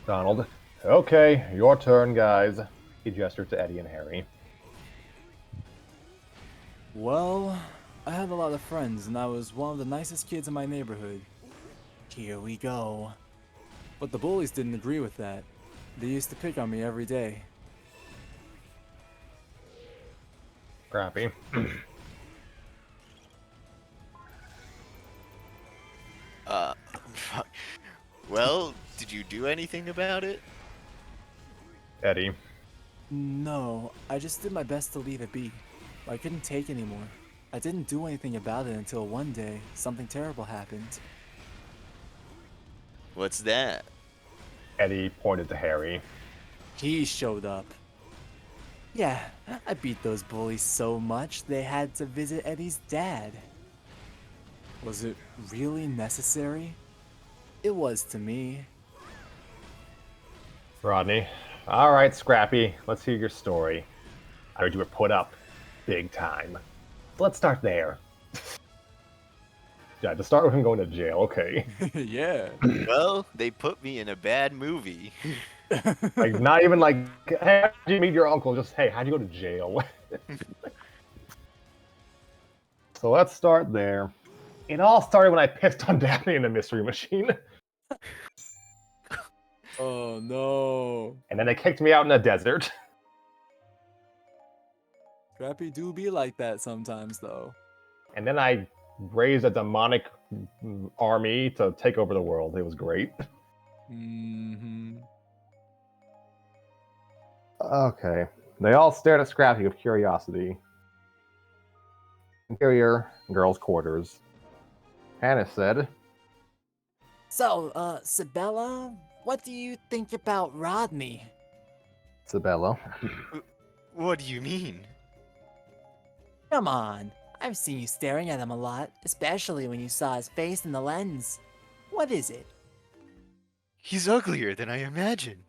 Donald. Okay, your turn, guys. He gestured to Eddie and Harry. Well, I had a lot of friends, and I was one of the nicest kids in my neighborhood. Here we go. But the bullies didn't agree with that. They used to pick on me every day. Scrappy. Uh, well, did you do anything about it? Eddie. No, I just did my best to leave it be. I couldn't take anymore. I didn't do anything about it until one day, something terrible happened. What's that? Eddie pointed to Harry. He showed up. Yeah, I beat those bullies so much they had to visit Eddie's dad. Was it really necessary? It was to me. Rodney. All right, Scrappy. Let's hear your story. I heard you were put up big time. Let's start there. Yeah, to start with him going to jail, okay. Yeah. Well, they put me in a bad movie. Like, not even like, hey, how'd you meet your uncle? Just, hey, how'd you go to jail? So let's start there. It all started when I pissed on Daphne in the Mystery Machine. Oh no. And then they kicked me out in the desert. Scrappy do be like that sometimes though. And then I raised a demonic army to take over the world. It was great. Mm-hmm. Okay. They all stared at Scrappy with curiosity. Interior, girls' quarters. Hannah said, So, Sabella, what do you think about Rodney? Isabella. What do you mean? Come on, I've seen you staring at him a lot, especially when you saw his face in the lens. What is it? He's uglier than I imagined.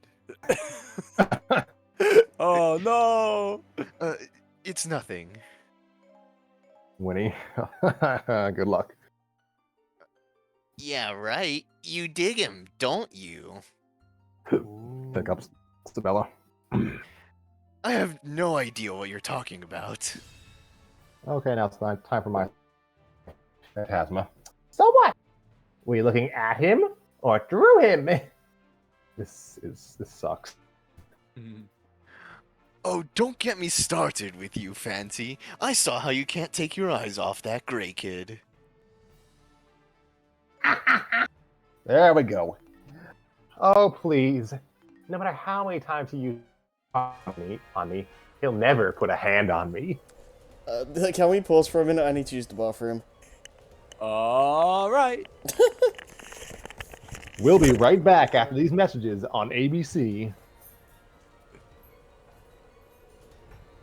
Oh no. It's nothing. Winnie. Good luck. Yeah, right. You dig him, don't you? Pick up Isabella. I have no idea what you're talking about. Okay, now it's time for my Phantasma. So what? Were you looking at him or through him? This sucks. Mhm. Oh, don't get me started with you, Fancy. I saw how you can't take your eyes off that gray kid. There we go. Oh, please. No matter how many times he uses on me, he'll never put a hand on me. Can we pause for a minute? I need to use the bathroom. All right. We'll be right back after these messages on ABC.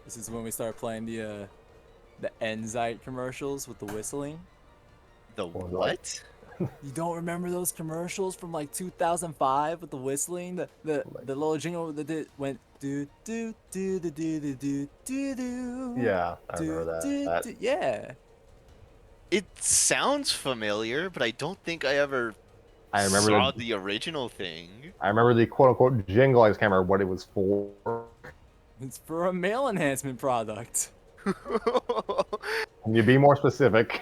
This is when we start playing the Enzyte commercials with the whistling. The Or what? You don't remember those commercials from like 2005 with the whistling? The little jingle that went do do do do do do do do do. Yeah, I remember that. Yeah. It sounds familiar, but I don't think I ever I remember saw the the original thing. I remember the quote unquote jingle. I just can't remember what it was for. It's for a male enhancement product. Can you be more specific?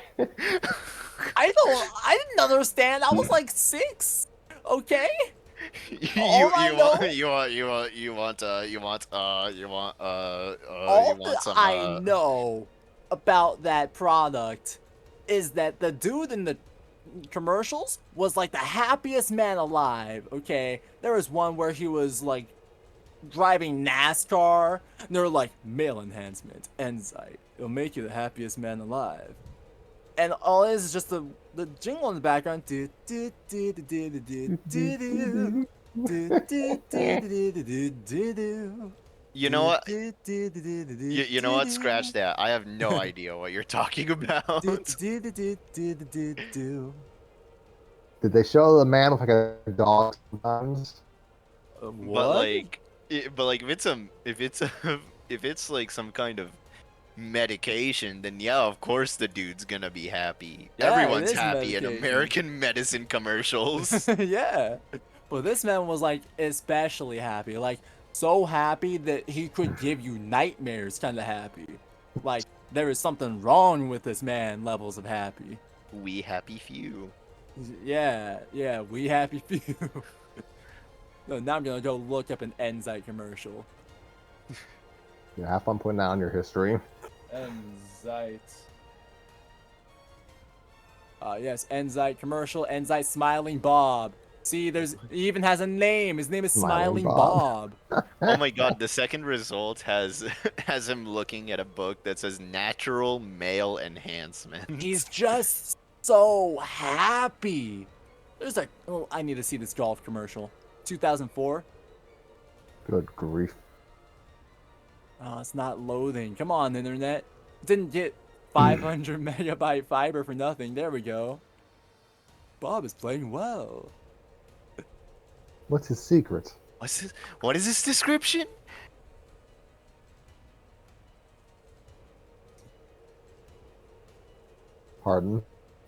I didn't understand. I was like 6. Okay? All I know- All that some I know about that product is that the dude in the commercials was like the happiest man alive. Okay, there was one where he was like driving NASCAR, and they're like, male enhancement, Enzyte, it'll make you the happiest man alive. And all it is just the jingle in the background. Do, do, do, do, do, do, do, do, do. Do, do, do, do, do, do, do, do. You know what? Do, do, do, do, do, do, You know what? do, Scratch do. that. I have no idea what you're talking about. Do, do, do, do, do, do, do, do. Did they show the man with like a dog sometimes? But What? like, if it's like some kind of medication, then yeah, of course the dude's gonna be happy. Yeah, it Everyone's is happy in medication. American medicine commercials. Yeah. But this man was like especially happy. Like so happy that he could give you nightmares kind of happy. Like there is something wrong with this man levels of happy. We happy few. Yeah, we happy few. No, now I'm gonna go look up an Enzyte commercial. Yeah, have fun putting that on your history. Enzyte. Yes, Enzyte commercial, Enzyte Smiling Bob. See, he even has a name. His name is Smiling Smiling Bob. Oh my god, the second result has has him looking at a book that says natural male enhancement. He's just so happy. There's a. Oh, I need to see this golf commercial. 2004. Good grief. Oh, it's not loading. Come on, internet. Didn't get 500 megabyte fiber for nothing. There we go. Bob is playing well. What's his secret? What's this? What is this description? Pardon?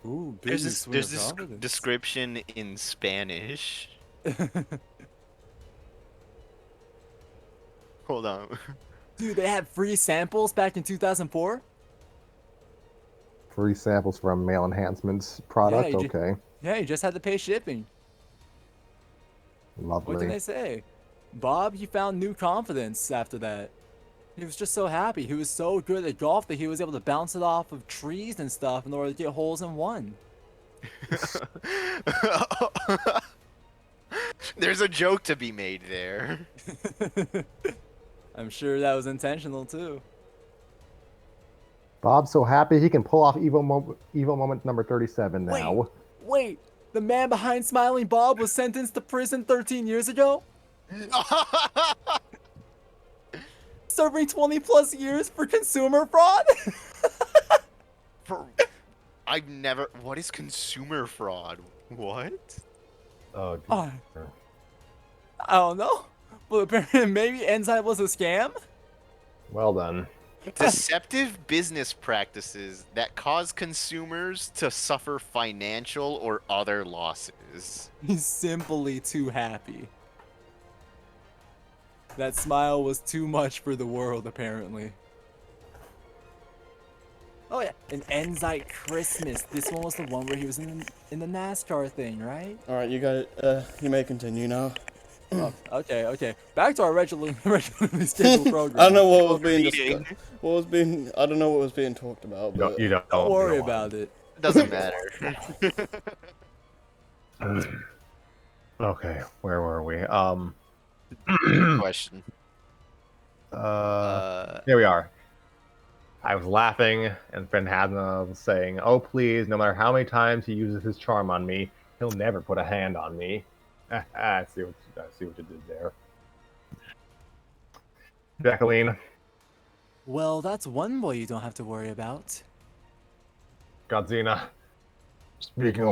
Ooh, There's business this swing there's of this confidence. description in Spanish. Hold on. Dude, they had free samples back in 2004. Free samples from male enhancements product? Yeah, you Okay. Yeah, you just had to pay shipping. What can Lovely. I say? Bob, he found new confidence after that. He was just so happy. He was so good at golf that he was able to bounce it off of trees and stuff in order to get holes in one. There's a joke to be made there. I'm sure that was intentional too. Bob's so happy he can pull off evil moment number 37 now. Wait, the man behind Smiling Bob was sentenced to prison 13 years ago? Serving 20 plus years for consumer fraud? I've never. What is consumer fraud? What? Oh, Oh, I don't know. But apparently maybe Enzyme was a scam? well done. Deceptive business practices that cause consumers to suffer financial or other losses. He's simply too happy. That smile was too much for the world, apparently. Oh yeah, an Enzyte Christmas. This one was the one where he was in the NASCAR thing, right? All right, you got it. You may continue now. Oh, okay. Back to our regularly scheduled program. I don't know what was being Reading. discussed. I don't know what was being talked about. You But don't, you don't, Don't you worry don't about it. Doesn't matter. Okay, where were we? Question. Here we are. I was laughing, and friend Hasna was saying, "Oh, please, no matter how many times he uses his charm on me, he'll never put a hand on me." I see what you did there. Jacqueline, Well, that's one boy you don't have to worry about. Godzina. Speaking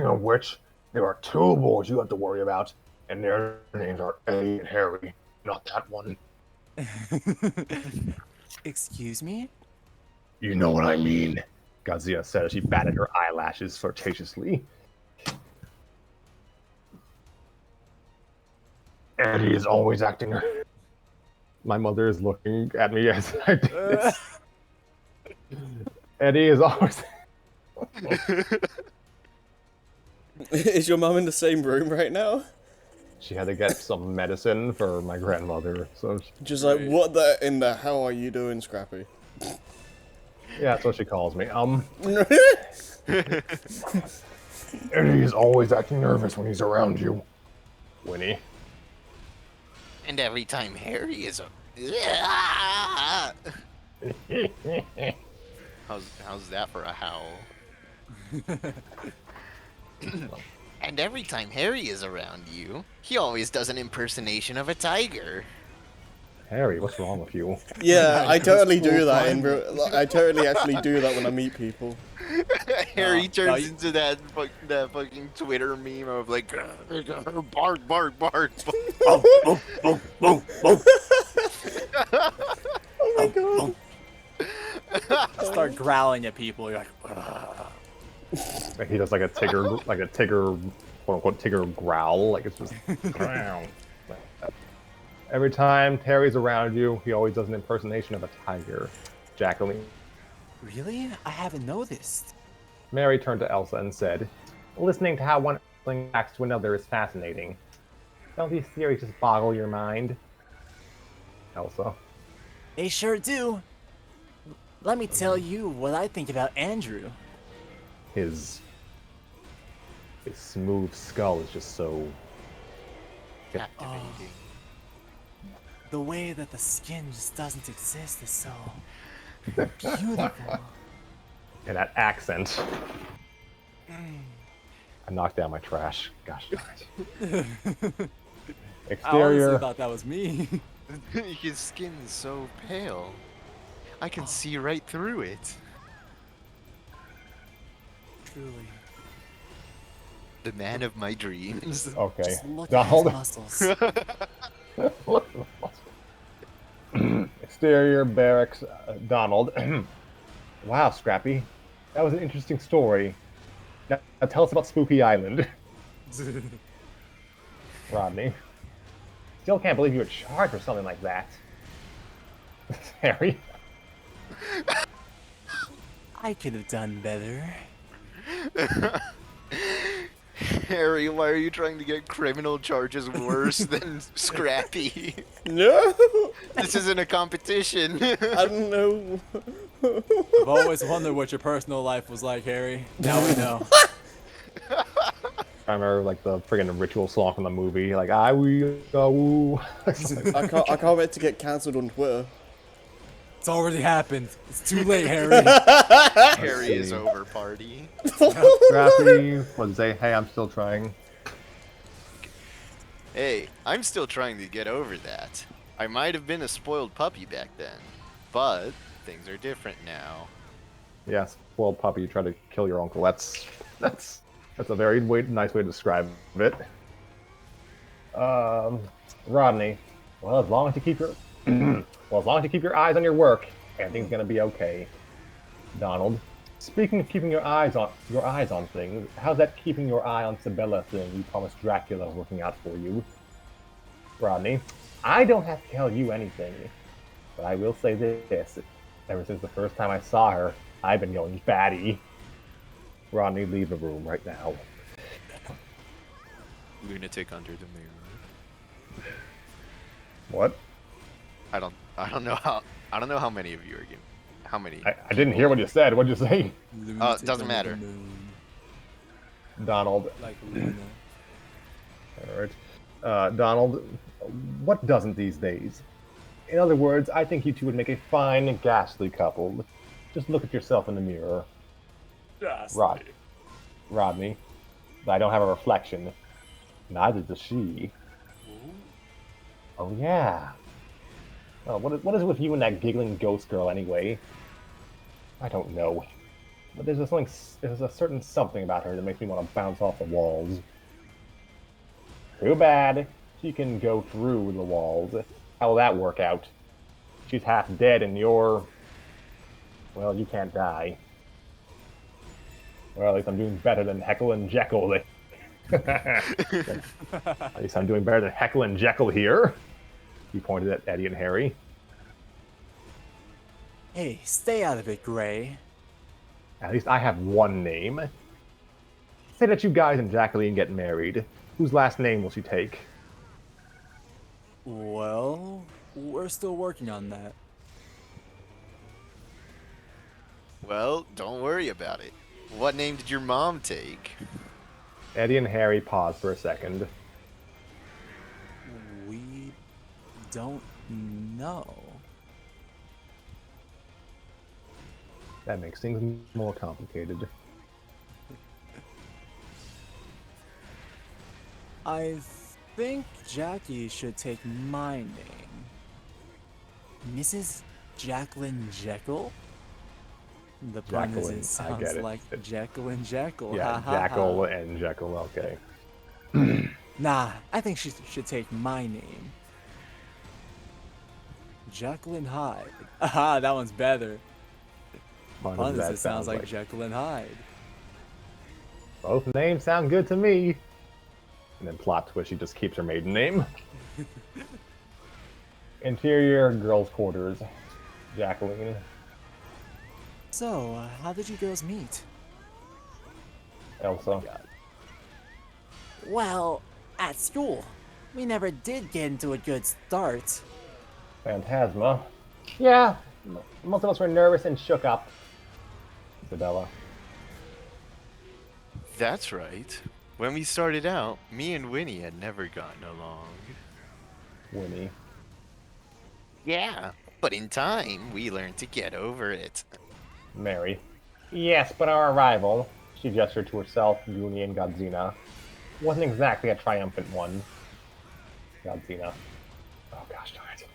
of which, there are two boys you have to worry about, and their names are Eddie and Harry. Not that one. Excuse me? You know what I mean, Godzilla said as she batted her eyelashes flirtatiously. Eddie is always acting. My mother is looking at me as I do this. Eddie is always. Is your mum in the same room right now? She had to get some medicine for my grandmother, so Just like, Great. what the in the hell are you doing, Scrappy? yeah, that's what she calls me. And he's always acting nervous when he's around you, Winnie. And every time Harry is a. How's that for a howl? And every time Harry is around you, he always does an impersonation of a tiger. Harry, what's wrong with you? Yeah, I totally do full that. time. I totally actually do that when I meet people. Harry turns you- into that fucking Twitter meme of like bark, bark, bark. Boom, boom, boom, boom. Oh my god. Start growling at people. You're like, Like, he does like a Tigger, quote unquote Tigger growl. Like it's just. Every time Terry's around you, he always does an impersonation of a tiger. Jacqueline. really? I haven't noticed. Mary turned to Elsa and said, "Listening to how one thing acts to another is fascinating. Don't these theories just boggle your mind?" Elsa. They sure do. Let me tell you what I think about Andrew. His smooth skull is just so. Captivating. The way that the skin just doesn't exist is so beautiful. And that accent. I knocked down my trash. Gosh darn it. I honestly Exterior. thought that was me. His skin is so pale. I can see right through it. Truly. The man of my dreams. Okay. Just look at his muscles. Exterior barracks. Donald. Wow, Scrappy. That was an interesting story. Now tell us about Spooky Island. Rodney. Still can't believe you were charged for something like that. Harry. I could have done better. Harry, why are you trying to get criminal charges worse than Scrappy? No, This isn't a competition. I don't know. I've always wondered what your personal life was like, Harry. Now we know. I remember like the friggin' ritual song from the movie, like I will go. I can't wait to get cancelled on Twitter. It's already happened. It's too late, Harry. Harry is over party. Scrappy would say, "Hey, I'm still trying." Hey, I'm still trying to get over that. I might have been a spoiled puppy back then, but things are different now. Yes, spoiled puppy. You try to kill your uncle. That's a very nice way to describe it. Rodney. Well, as long as you keep your eyes on your work, everything's gonna be okay. Donald. Speaking of keeping your eyes on things, how's that keeping your eye on Sibella thing you promised Dracula was working out for you? Rodney. I don't have to tell you anything, but I will say this. Ever since the first time I saw her, I've been going batty. Rodney, leave the room right now. Lunatic under the moon. What? I don't know how many of you are giving. How many? I didn't hear what you said. What'd you say? It doesn't matter. Donald. Like Luna. Alright. Donald, what doesn't these days? In other words, I think you two would make a fine, ghastly couple. Just look at yourself in the mirror. Ghastly. Rodney. I don't have a reflection. Neither does she. Oh, yeah. Well, what is it with you and that giggling ghost girl, anyway? I don't know. But there's a certain something about her that makes me want to bounce off the walls. Too bad. She can go through the walls. How will that work out? She's half dead and you're... Well, you can't die. Well, at least I'm doing better than Heckle and Jekyll. At least I'm doing better than Heckle and Jekyll here. He pointed at Eddie and Harry. Hey, stay out of it, Gray. At least I have one name. say that you guys and Jacqueline get married. Whose last name will she take? Well, we're still working on that. Well, don't worry about it. What name did your mom take? Eddie and Harry pause for a second. We don't know. That makes things more complicated. I think Jackie should take my name. Mrs. Jacqueline Jekyll? The pun is Jacqueline, it I sounds get it. like Jekyll and Jekyll. Yeah, Ha, ha, Jackal ha. and Jekyll, okay. Nah, I think she should take my name. Jacqueline Hyde. Aha, that one's better. Fun Pun as is that it sounds like Jekyll and Hyde. Both names sound good to me. And then plot twist, she just keeps her maiden name. Interior girls' quarters. Jacqueline. So, how did you girls meet? Elsa. Well, at school, we never did get into a good start. Phantasma. Yeah, most of us were nervous and shook up. Isabella. That's right. When we started out, me and Winnie had never gotten along. Winnie. Yeah, but in time, we learned to get over it. Mary. Yes, but our arrival, she gestured to herself, Juni, and Godzina, wasn't exactly a triumphant one. Godzina. Oh gosh darn it.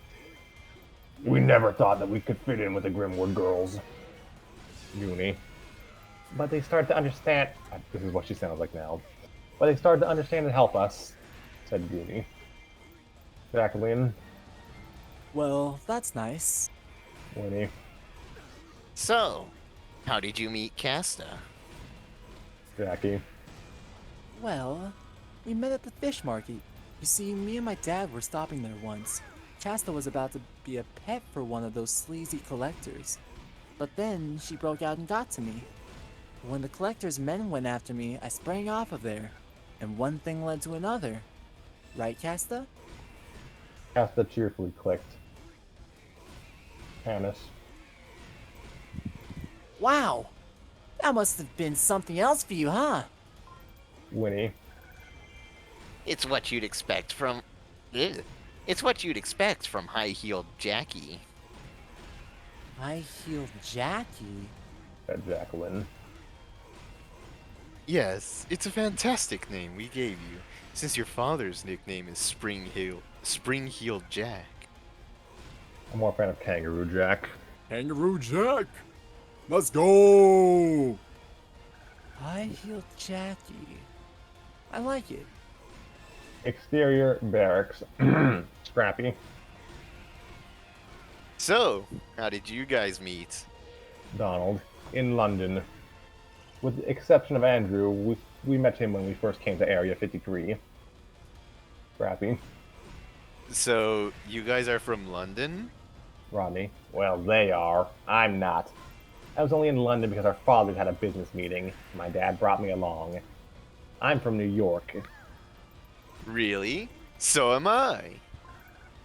We never thought that we could fit in with the Grimwood girls. Juni. But they started to understand. This is what she sounds like now. But they started to understand and help us, said Juni. Jacqueline. Well, that's nice. Winnie. So, how did you meet Casta? Jackie. Well, we met at the fish market. You see, me and my dad were stopping there once. Casta was about to be a pet for one of those sleazy collectors. But then she broke out and got to me. When the collector's men went after me, I sprang off of there. And one thing led to another. Right, Casta? Asta cheerfully clicked. Hannes. Wow, that must have been something else for you, huh? Winnie. It's what you'd expect from... Ugh. It's what you'd expect from high-heeled Jackie. High-heeled Jackie? Said Jacqueline. Yes, it's a fantastic name we gave you, since your father's nickname is Spring-heeled Jack. I'm more a fan of Kangaroo Jack. Kangaroo Jack! Let's go! High-heeled Jackie. I like it. Exterior barracks. Scrappy. So, how did you guys meet? Donald. In London. With the exception of Andrew, we met him when we first came to Area 53. Scrappy. So, you guys are from London? Rodney. Well, they are. I'm not. I was only in London because our fathers had a business meeting. My dad brought me along. I'm from New York. Really? So am I.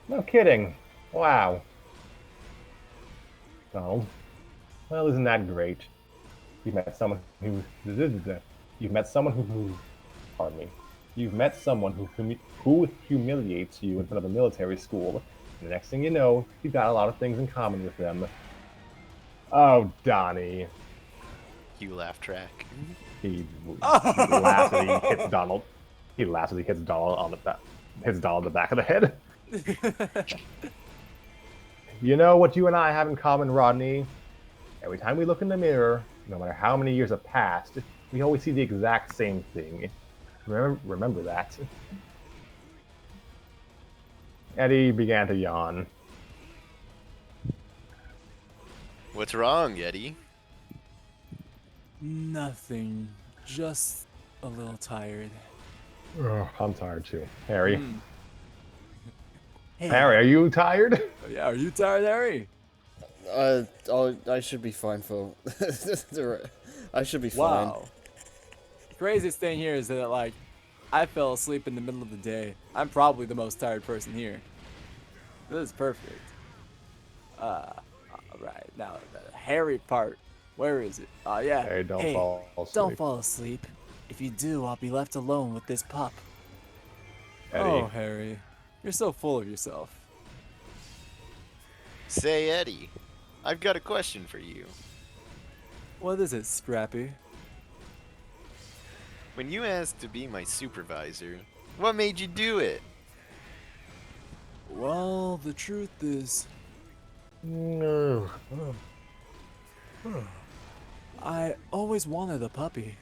No kidding. Wow. Donald. Well, isn't that great? You've met someone who... You've met someone who... Pardon me. You've met someone who humiliates you in front of a military school. And the next thing you know, you've got a lot of things in common with them. Oh, Donnie. You laugh track. He laughs as he hits Donald. He laughs as he hits Donald on the back. Hits Donald on the back of the head. You know what you and I have in common, Rodney? Every time we look in the mirror, no matter how many years have passed, we always see the exact same thing. Remember that. Eddie began to yawn. What's wrong, Eddie? Nothing. Just a little tired. Ugh, I'm tired too. Harry. Hey, Harry, are you tired? yeah, are you tired, Harry? I should be fine for. I should be fine. Wow. craziest thing here is that, like, I fell asleep in the middle of the day. I'm probably the most tired person here. This is perfect. Alright, now the hairy part. Where is it? Oh, yeah. Hey, don't Hey, fall asleep. don't fall asleep. If you do, I'll be left alone with this pup. Eddie. Oh, Harry. You're so full of yourself. Say, Eddie, I've got a question for you. What is it, Scrappy? When you asked to be my supervisor, what made you do it? Well, the truth is, No. I always wanted a puppy.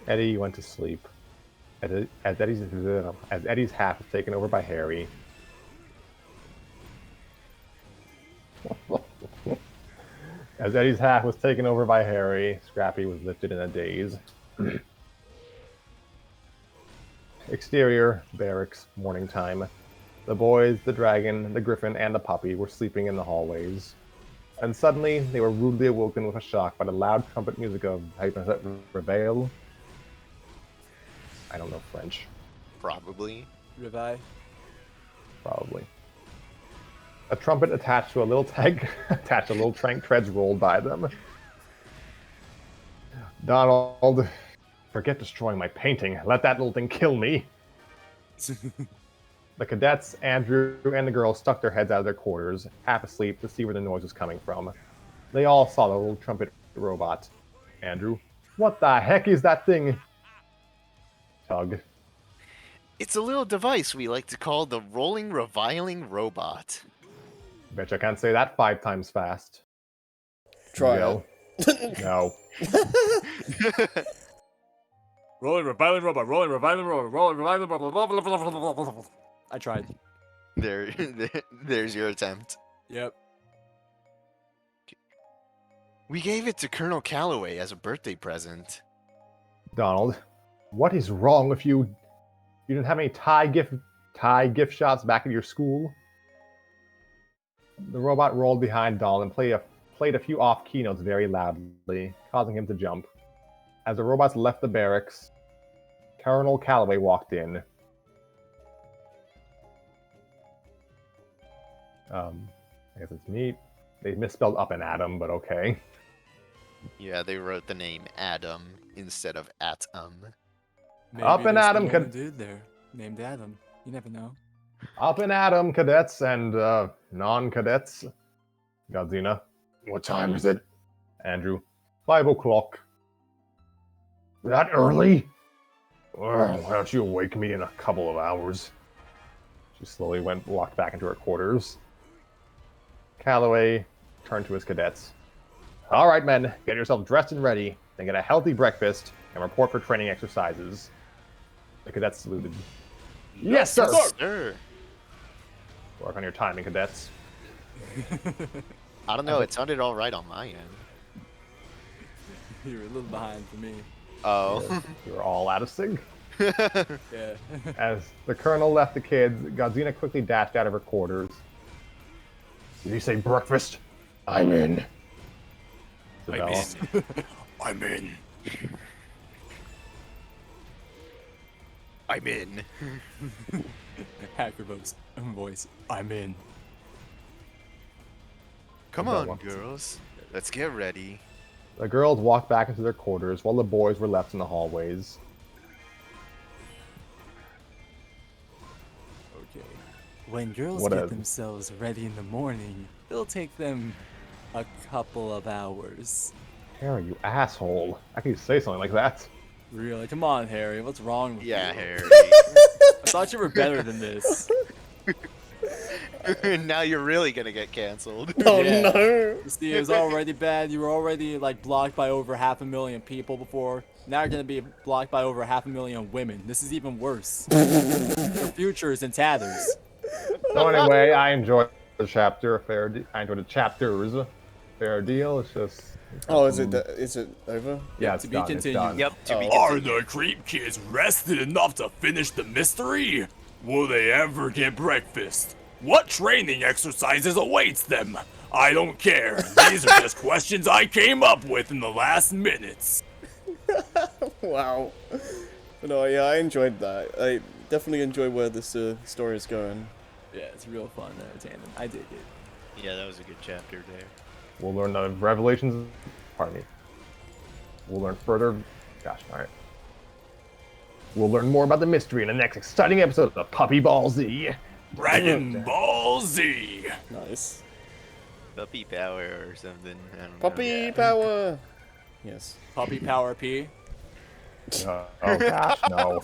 Eddie went to sleep. As Eddie's hat was taken over by Harry. As Eddie's hat was taken over by Harry, Scrappy was lifted in a daze. Exterior, barracks, morning time. The boys, the dragon, the griffin, and the puppy were sleeping in the hallways. And suddenly, they were rudely awoken with a shock by the loud trumpet music of Reveille. I don't know French. Probably. Revi? Probably. A trumpet attached to a little tank treads rolled by them. Donald, forget destroying my painting. Let that little thing kill me. The cadets, Andrew, and the girls stuck their heads out of their quarters, half asleep, to see where the noise was coming from. They all saw the little trumpet robot. Andrew, what the heck is that thing? Tug. It's a little device we like to call the rolling reviling robot. Bet you I can't say that 5 times fast. Try Miguel. No. Rolling reviling robot, rolling reviling robot, rolling reviling robot. I tried. There's your attempt. Yep. We gave it to Colonel Calloway as a birthday present. Donald, what is wrong with you? You didn't have any Thai gift shops back at your school? The robot rolled behind Donald and played a few off-key notes very loudly, causing him to jump. As the robots left the barracks, Colonel Calloway walked in. I guess it's neat. They misspelled up and Adam, but okay. Yeah, they wrote the name Adam instead of Atom. Maybe Up and there's Adam some could- dude there named Adam. You never know. Up and Adam, cadets and non-cadets. Godzina, what time is it? Andrew, 5 o'clock. That early? Well, why don't you wake me in a couple of hours? She slowly walked back into her quarters. Calloway turned to his cadets. All right, men, get yourself dressed and ready, then get a healthy breakfast, and report for training exercises. The cadets saluted. Yes, sir! Sir. Work on your timing, cadets. I don't know, it sounded alright on my end. You were a little behind for me. Oh. You were all out of sync. Yeah. As the colonel left the kids, Godzina quickly dashed out of her quarters. Did you say breakfast? I'm in. Isabella. I'm in. I'm in. Hacker voice. I'm in. Come Isabella. on, girls. Let's get ready. The girls walked back into their quarters while the boys were left in the hallways. Okay. When girls What get a- themselves ready in the morning, it'll take them a couple of hours. Harry, you asshole. How can you say something like that? Really? Come on, Harry. What's wrong with Yeah, you? Harry. I thought you were better than this. Now you're really gonna get canceled. Oh Yeah. no! You see, it was already bad. You were already like blocked by over 500,000 people before. Now you're gonna be blocked by over 500,000 women. This is even worse. Your future is in tatters. So anyway, I enjoyed the chapter. I enjoyed the chapters. Fair deal. It's just. Oh, is it over? Yeah, it's To be done. It's continued. done. Yep, to be Oh. Are continued. the creep kids rested enough to finish the mystery? Will they ever get breakfast? What training exercises awaits them? I don't care. These are just questions I came up with in the last minutes. Wow. But no, yeah, I enjoyed that. I definitely enjoy where this story is going. Yeah, it's real fun and entertaining. I dig it. Yeah, that was a good chapter there. We'll learn the revelations. Pardon me. We'll learn further. Gosh, all right. We'll learn more about the mystery in the next exciting episode of Puppy Ball Z. Dragon Ball Z. Nice. Puppy power or something. I don't know. Puppy power! Yes. Puppy Power P. Oh gosh, no.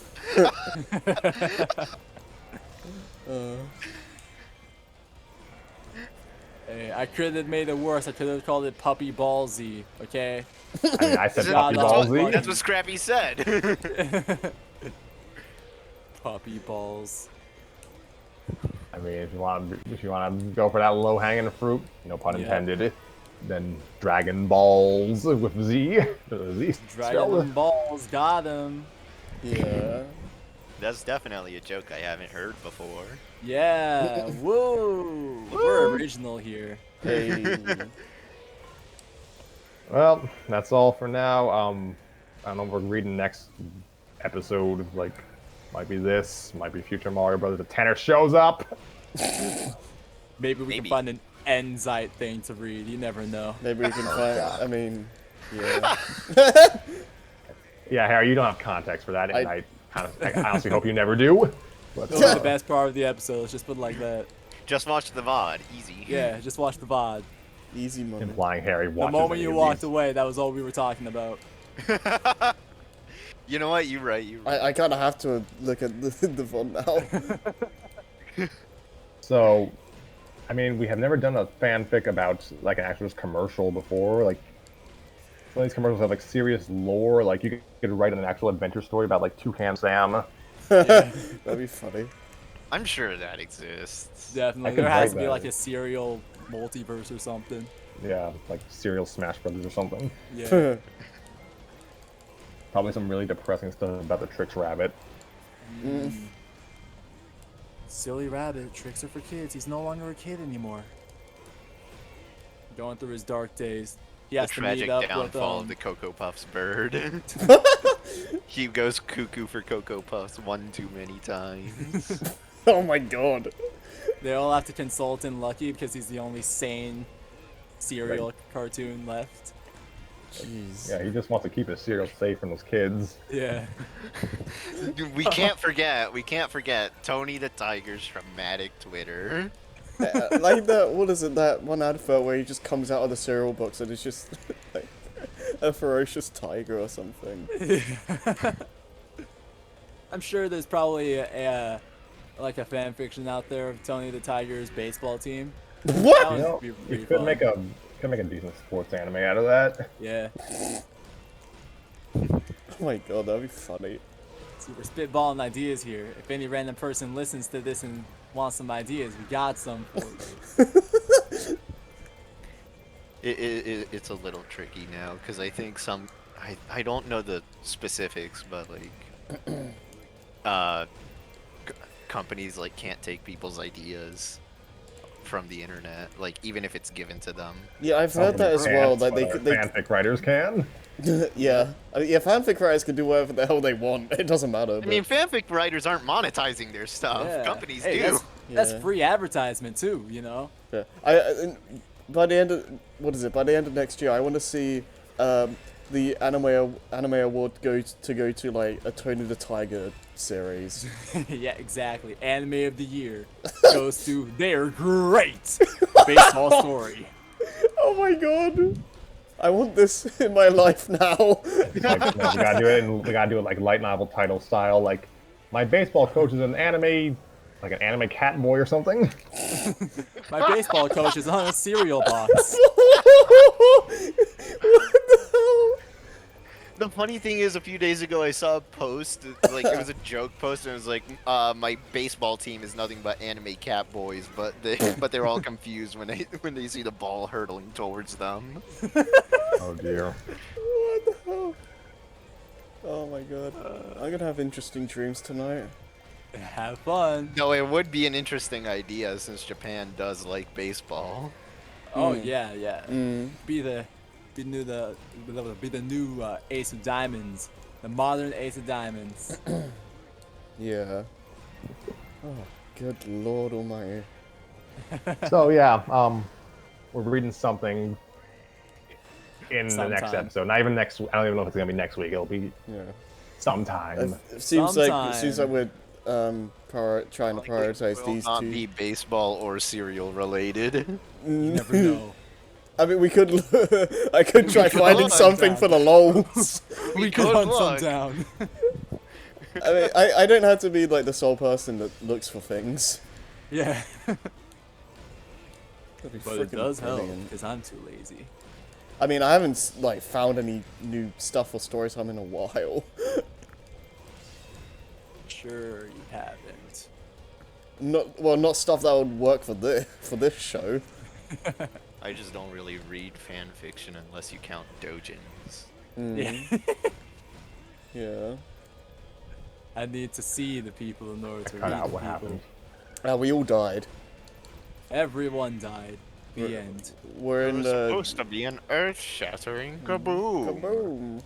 Hey, I could have made it worse. I could have called it Puppy Ball Z, okay? I mean, I said Isn't- Puppy that's Ball what- Z. That's what Scrappy said. Puppy Balls. I mean, if you want to go for that low hanging fruit, no pun Yeah. intended, then Dragon Balls with Z. Z Dragon Balls, got him. Yeah. That's definitely a joke I haven't heard before. Yeah, woo! We're original here. Hey. Well, that's all for now. I don't know if we're reading next episode. Like, might be this, might be Future Mario Brothers. The tenor shows up. Maybe we Maybe. can find an Enzite thing to read. You never know. Maybe we can find. I mean, yeah. Yeah, Harry, you don't have context for that, and I- I honestly hope you never do. But, It'll be the best part of the episode. Let's just put it like that. Just watch the VOD. Easy. Yeah, just watch the VOD. Easy money. implying Harry The watches moment any you of walked these. away, that was all we were talking about. You know what? You're right. You're right. I kind of have to look at the font now. So, I mean, we have never done a fanfic about like an actual commercial before. Like, some of these commercials have like serious lore. Like, you could write an actual adventure story about like Toucan Sam. That'd be funny. I'm sure that exists. Definitely. could There has write to be that. like a serial multiverse or something. Yeah, like serial Smash Brothers or something. Yeah. Probably some really depressing stuff about the Tricks Rabbit. Silly rabbit. Tricks are for kids. He's no longer a kid anymore. Going through his dark days. He The has to meet tragic up with downfall of the Cocoa Puffs bird. He goes cuckoo for Cocoa Puffs one too many times. Oh my god. They all have to consult in Lucky because he's the only sane serial cartoon left. Jeez. Yeah, he just wants to keep his cereal safe from those kids. Yeah. We can't forget Tony the Tiger's dramatic Twitter. Like that, what is it, that one advert where he just comes out of the cereal box and it's just like a ferocious tiger or something. I'm sure there's probably a like a fan fiction out there of Tony the Tiger's baseball team. What? That You know, would be you pretty could fun. make a decent sports anime out of that. Yeah. Oh my god, that'd be funny. See, we're spitballing ideas here. If any random person listens to this and wants some ideas, we got some for you. It's a little tricky now because I think I don't know the specifics, but like companies like can't take people's ideas from the internet, like even if it's given to them. Yeah, I've heard that as well. Like they could, fanfic writers can. yeah, I mean, yeah, fanfic writers can do whatever the hell they want. It doesn't matter. I mean, fanfic writers aren't monetizing their stuff. Yeah. Companies Hey, do. That's Yeah. free advertisement too, you know? yeah. By the end of By the end of next year, I want to see the anime award go to like a Tony the Tiger series. Yeah, exactly. Anime of the year goes to They're Great Baseball Story. Oh my god! I want this in my life now. Like, we gotta do it like light novel title style. Like, my baseball coach is an anime cat boy or something. My baseball coach is on a cereal box. What the hell? The funny thing is, a few days ago, I saw a post, like, it was a joke post, and it was like, my baseball team is nothing but anime cat boys, but they're all confused when they see the ball hurtling towards them. Oh dear. What the hell? Oh my god. I'm gonna have interesting dreams tonight. Have fun. No, it would be an interesting idea since Japan does like baseball. Oh yeah, yeah. Mm. Be the new Ace of Diamonds The modern Ace of Diamonds. Yeah. Oh, good Lord Almighty. So yeah, we're reading something in the next Sometime. episode. Not even next. I don't even know if it's gonna be next week. It'll be Yeah. sometime. It seems like Sometime. we're trying to prioritize Will these not two. be baseball or cereal related. You never know. I mean, we could. I could try finding look. something for the lols. We could could hunt look. some down. I mean, I don't have to be like the sole person that looks for things. Yeah. That'd be But it freaking does help, brilliant. because I'm too lazy. I mean, I haven't like found any new stuff for story time in a while. Sure you haven't. Not stuff that would work for this show. I just don't really read fan fiction unless you count dojins. Yeah. Yeah. I need to see the people in order to Cut read out the what people. happened. We all died. Everyone died. The end. We're in the supposed to be an earth-shattering kaboom. kaboom.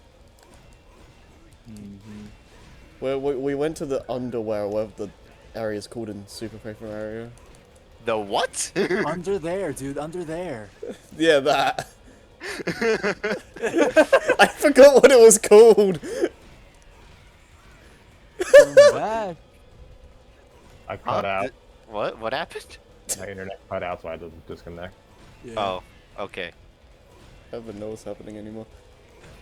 Mm-hmm. We went to the underwear, whatever the area is called in Super Paper area. The what? Under there, dude. Under there. Yeah, that. I forgot what it was called. Come back. I cut out. What? What happened? My internet cut out, so I had to disconnect. Yeah. Oh, okay. I don't know what's happening anymore.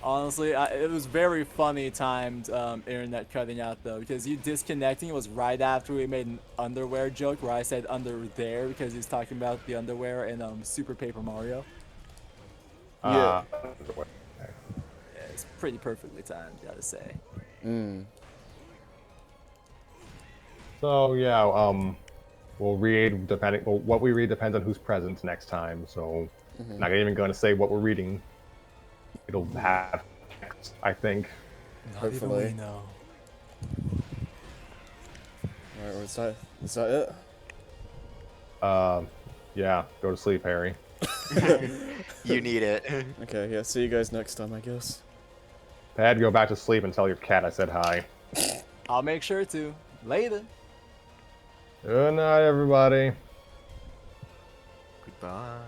Honestly, it was very funny timed internet cutting out though, because you disconnecting was right after we made an underwear joke where I said under there because he's talking about the underwear in Super Paper Mario. Yeah. Yeah, it's pretty perfectly timed, gotta say. So yeah, we'll read depending. Well, what we read depends on who's present next time. So, not even going to say what we're reading. It'll have text, I think. Not Hopefully. even we know. Alright, is that it? Yeah. Go to sleep, Harry. You need it. Okay, yeah, see you guys next time, I guess. Dad, go back to sleep and tell your cat I said hi. I'll make sure to. Later. Good night, everybody. Goodbye.